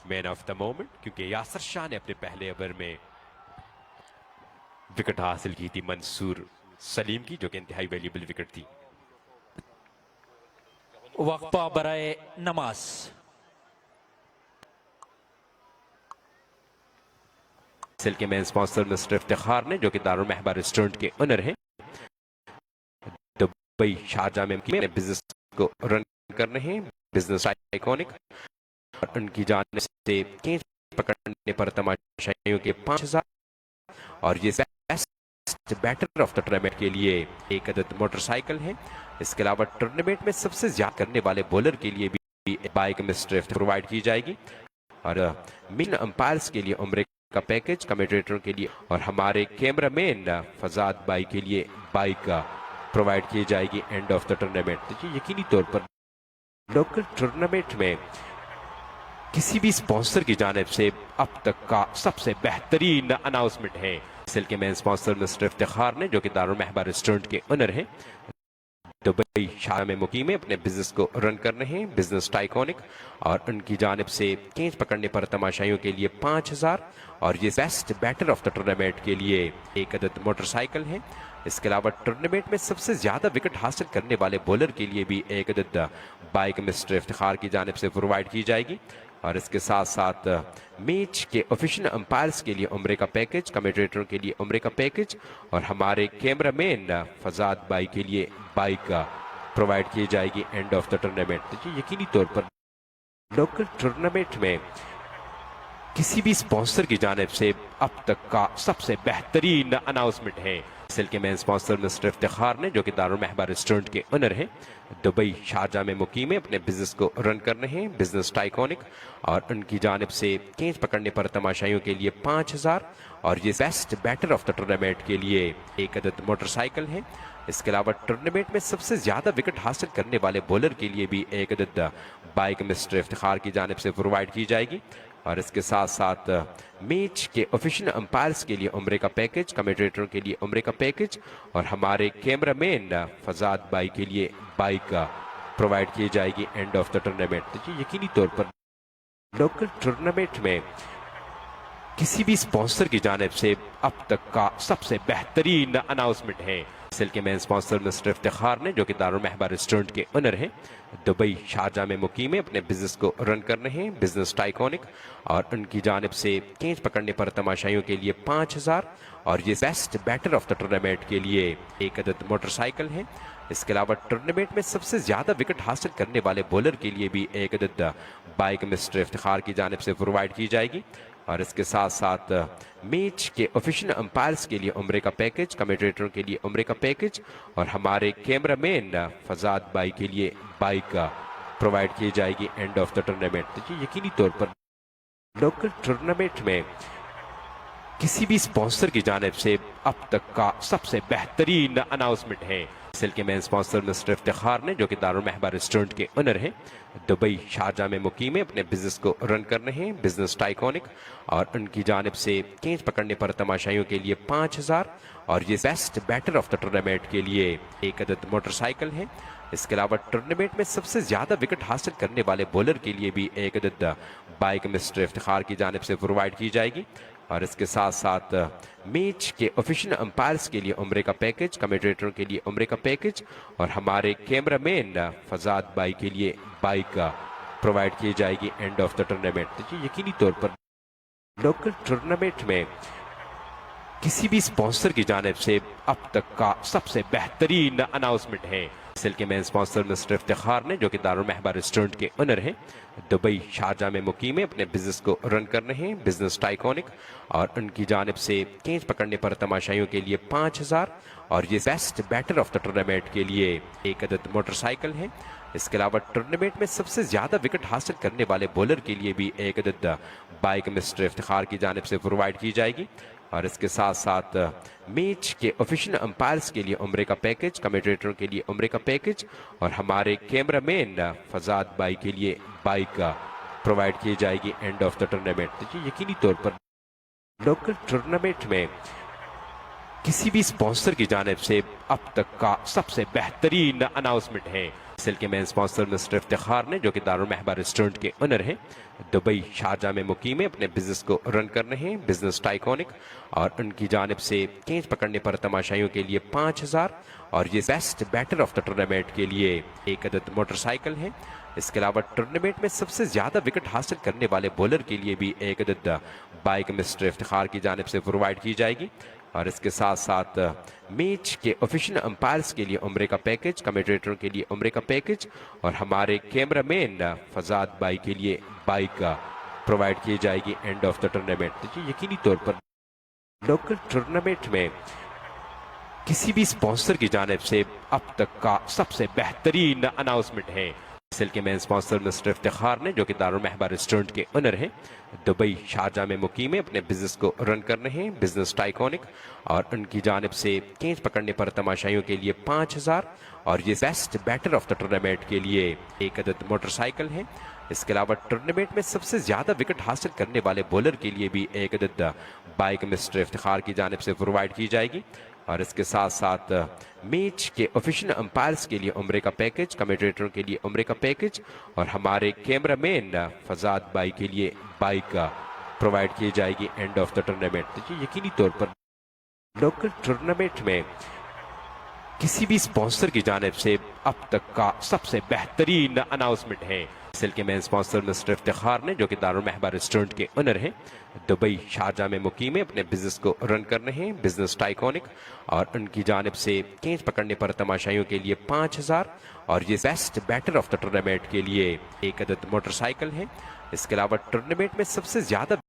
man of the moment, क्योंकि यासर शाह ने अपने पहले ओवर में विकेट हासिल की थी मंसूर सलीम की, जो कि इंतहाई वैल्यूएबल विकेट थी। वक्फा बराए नमाज। सिल के मेन स्पॉन्सर मिस्टर इफ्तिखार ने, जो कि दारुल महबा रेस्टोरेंट के ओनर हैं, दुबई शारजाह में बिजनेस को रन कर रहे हैं, बिजनेस आइकॉनिक, और उनकी जानिब से कैच पकड़ने पर तमाशाइयों के 5000, और ये best batter of the tournament के लिए एक अदद मोटरसाइकिल है। इसके अलावा टूर्नामेंट में सबसे ज्यादा करने वाले बॉलर के लिए भी बाइक मिस्टर प्रोवाइड की जाएगी, और मेन अंपायर्स के लिए उम्रे का पैकेज, कमेंटेटरों के लिए और हमारे कैमरामैन फजाद भाई के लिए बाइक प्रोवाइड की जाएगी एंड ऑफ द टूर्नामेंट। तो यकीनी तौर पर लोकल टूर्नामेंट में किसी भी स्पॉन्सर की जानिब से अब तक का सबसे बेहतरीन अनाउंसमेंट है। सिल के मेन स्पॉन्सर मिस्टर इफ्तिखार ने, जो कि दारुल महबा रेस्टोरेंट के ओनर हैं, दुबई शारजाह में मुकीम है, अपने बिजनेस को रन कर रहे हैं, बिजनेस आइकॉनिक, और उनकी जानिब से कैच पकड़ने पर तमाशाइयों के लिए 5000, और ये best batter of the tournament के लिए एक अदद मोटरसाइकिल है। इसके अलावा टूर्नामेंट में सबसे ज्यादा विकेट हासिल करने वाले बॉलर के लिए भी एक अदद बाइक मिस्टर इफ्तिखार की जानिब से प्रोवाइड की जाएगी, और इसके साथ साथ मैच के ऑफिशियल अंपायर्स के लिए उम्रे का पैकेज, कमेंटेटरों के लिए उम्रे का पैकेज, और हमारे कैमरामैन फजाद भाई के लिए बाइक प्रोवाइड की जाएगी एंड ऑफ द टूर्नामेंट। तो यकीनी तौर पर लोकल टूर्नामेंट में किसी भी स्पॉन्सर की जानिब से अब तक का सबसे बेहतरीन अनाउंसमेंट है। सिल के मेन स्पॉन्सर मिस्टर इफ्तिखार ने, जो कि दारुल महबा रेस्टोरेंट के ओनर हैं, दुबई शारजाह में मुकीम है, अपने बिजनेस को रन कर रहे हैं, बिजनेस आइकॉनिक, और उनकी जानिब से कैच पकड़ने पर तमाशाइयों के लिए 5000, और ये best batter of the tournament के लिए एक अदद मोटरसाइकिल है। इसके अलावा टूर्नामेंट में सबसे ज्यादा विकेट हासिल करने वाले बॉलर के लिए भी एक अदद बाइक मिस्टर इफ्तिखार की जानिब से प्रोवाइड की जाएगी, और इसके साथ साथ मैच के ऑफिशियल अंपायर्स के लिए उम्रे का पैकेज, कमेंटेटरों के लिए उम्रे का पैकेज, और हमारे कैमरामैन फजाद भाई के लिए बाइक प्रोवाइड की जाएगी एंड ऑफ द टूर्नामेंट। तो यकीनी तौर पर लोकल टूर्नामेंट में किसी भी स्पॉन्सर की जानिब से अब तक का सबसे बेहतरीन अनाउंसमेंट है। सिल के मेन स्पॉन्सर मिस्टर इफ्तिखार ने, जो कि दारुल महबा रेस्टोरेंट के ओनर हैं, दुबई शारजा में मुकीम है, अपने बिजनेस को रन कर रहे हैं, बिजनेस टाइकॉनिक, और उनकी जानिब से केंच पकड़ने पर तमाशाइयों के लिए 5000 और ये best batter of the tournament के लिए एक अदद मोटरसाइकिल है। इसके अलावा टूर्नामेंट में सबसे ज्यादा विकेट हासिल करने वाले बॉलर के लिए भी एक अदद बाइक मिस्टर इफ्तिखार की जानिब से प्रोवाइड की जाएगी। और इसके साथ साथ मैच के ऑफिशियल अंपायर्स के लिए उम्रे का पैकेज, कमेंटेटरों के लिए उम्रे का पैकेज, और हमारे कैमरामैन फजाद भाई के लिए बाइक प्रोवाइड की जाएगी एंड ऑफ द टूर्नामेंट। तो ये यकीनी तौर पर लोकल टूर्नामेंट में किसी भी स्पॉन्सर की जानिब से अब तक का सबसे बेहतरीन अनाउंसमेंट है। सिल के मेन स्पॉन्सर मिस्टर इफ्तिखार ने, जो कि दारुल महबा रेस्टोरेंट के ओनर हैं, दुबई शारजा में मुकीम है, अपने बिजनेस को रन कर रहे हैं, बिजनेस टाइकॉनिक, और उनकी जानिब से केंच पकड़ने पर तमाशाइयों के लिए 5000 और ये best batter of the tournament के लिए एक अदद मोटरसाइकिल है। इसके अलावा टूर्नामेंट में सबसे ज्यादा विकेट हासिल करने वाले बॉलर के लिए भी एक अदद बाइक मिस्टर इफ्तिखार की जानिब से प्रोवाइड की जाएगी। और इसके साथ साथ मैच के ऑफिशियल अंपायर्स के लिए उम्रे का पैकेज, कमेंटेटरों के लिए उम्रे का पैकेज, और हमारे कैमरामैन फजाद भाई के लिए बाइक प्रोवाइड की जाएगी एंड ऑफ द टूर्नामेंट। तो ये यकीनी तौर पर लोकल टूर्नामेंट में किसी भी स्पॉन्सर की जानिब से अब तक का सबसे बेहतरीन अनाउंसमेंट है। सिल के मेन स्पॉन्सर मिस्टर इफ्तिखार ने, जो कि दारुल महबा रेस्टोरेंट के ओनर हैं, दुबई शारजा में मुकीम है, अपने बिजनेस को रन कर रहे हैं, बिजनेस टाइकॉनिक, और उनकी जानिब से केंच पकड़ने पर तमाशाइयों के लिए 5000 और ये best batter of the tournament के लिए एक अदद मोटरसाइकिल है। इसके अलावा टूर्नामेंट में सबसे ज्यादा विकेट हासिल करने वाले बॉलर के लिए भी एक अदद बाइक मिस्टर इफ्तिखार की जानिब से प्रोवाइड की जाएगी। और इसके साथ साथ मैच के ऑफिशियल अंपायर्स के लिए उम्रे का पैकेज, कमेंटेटरों के लिए उम्रे का पैकेज, और हमारे कैमरामैन फजाद भाई के लिए बाइक प्रोवाइड की जाएगी एंड ऑफ द टूर्नामेंट। तो ये यकीनी तौर पर लोकल टूर्नामेंट में किसी भी स्पॉन्सर की जानिब से अब तक का सबसे बेहतरीन अनाउंसमेंट है। सिल के मेन स्पॉन्सर मिस्टर इफ्तिखार ने, जो कि दारुल महबा रेस्टोरेंट के ओनर हैं, दुबई शारजा में मुकीम है, अपने बिजनेस को रन कर रहे हैं, बिजनेस टाइकॉनिक, और उनकी जानिब से केंच पकड़ने पर तमाशाइयों के लिए 5000 और ये best batter of the tournament के लिए एक अदद मोटरसाइकिल है। इसके अलावा टूर्नामेंट में सबसे ज्यादा विकेट हासिल करने वाले बॉलर के लिए भी एक अदद बाइक मिस्टर इफ्तिखार की जानिब से प्रोवाइड की जाएगी। और इसके साथ साथ मैच के ऑफिशियल अंपायर्स के लिए उम्रे का पैकेज, कमेंटेटरों के लिए उम्रे का पैकेज, और हमारे कैमरामैन फजाद भाई के लिए बाइक प्रोवाइड की जाएगी एंड ऑफ द टूर्नामेंट। तो ये यकीनी तौर पर लोकल टूर्नामेंट में किसी भी स्पॉन्सर की जानिब से अब तक का सबसे बेहतरीन अनाउंसमेंट है। सिल के मेन स्पॉन्सर मिस्टर इफ्तिखार ने, जो कि दारुल महबा रेस्टोरेंट के ओनर हैं, दुबई शारजा में मुकीम है, अपने बिजनेस को रन कर रहे हैं, बिजनेस टाइकॉनिक, और उनकी जानिब से केंच पकड़ने पर तमाशाइयों के लिए 5000 और ये best batter of the tournament के लिए एक अदद मोटरसाइकिल है। इसके अलावा टूर्नामेंट में सबसे ज्यादा विकेट हासिल करने वाले बॉलर के लिए भी एक अदद बाइक मिस्टर इफ्तिखार की जानिब से प्रोवाइड की जाएगी। और इसके साथ साथ मैच के ऑफिशियल अंपायर्स के लिए उम्रे का पैकेज, कमेंटेटरों के लिए उम्रे का पैकेज, और हमारे कैमरामैन फजाद भाई के लिए बाइक प्रोवाइड की जाएगी एंड ऑफ द टूर्नामेंट। तो ये यकीनी तौर पर लोकल टूर्नामेंट में किसी भी स्पॉन्सर की जानिब से अब तक का सबसे बेहतरीन अनाउंसमेंट है। सिल के मेन स्पॉन्सर मिस्टर इफ्तिखार ने, जो कि दारुल महबा रेस्टोरेंट के ओनर हैं, दुबई शारजा में मुकीम है, अपने बिजनेस को रन कर रहे हैं, बिजनेस टाइकॉनिक, और उनकी जानिब से केंच पकड़ने पर तमाशाइयों के लिए 5000 और ये best batter of the tournament के लिए एक अदद मोटरसाइकिल है। इसके अलावा टूर्नामेंट में सबसे ज्यादा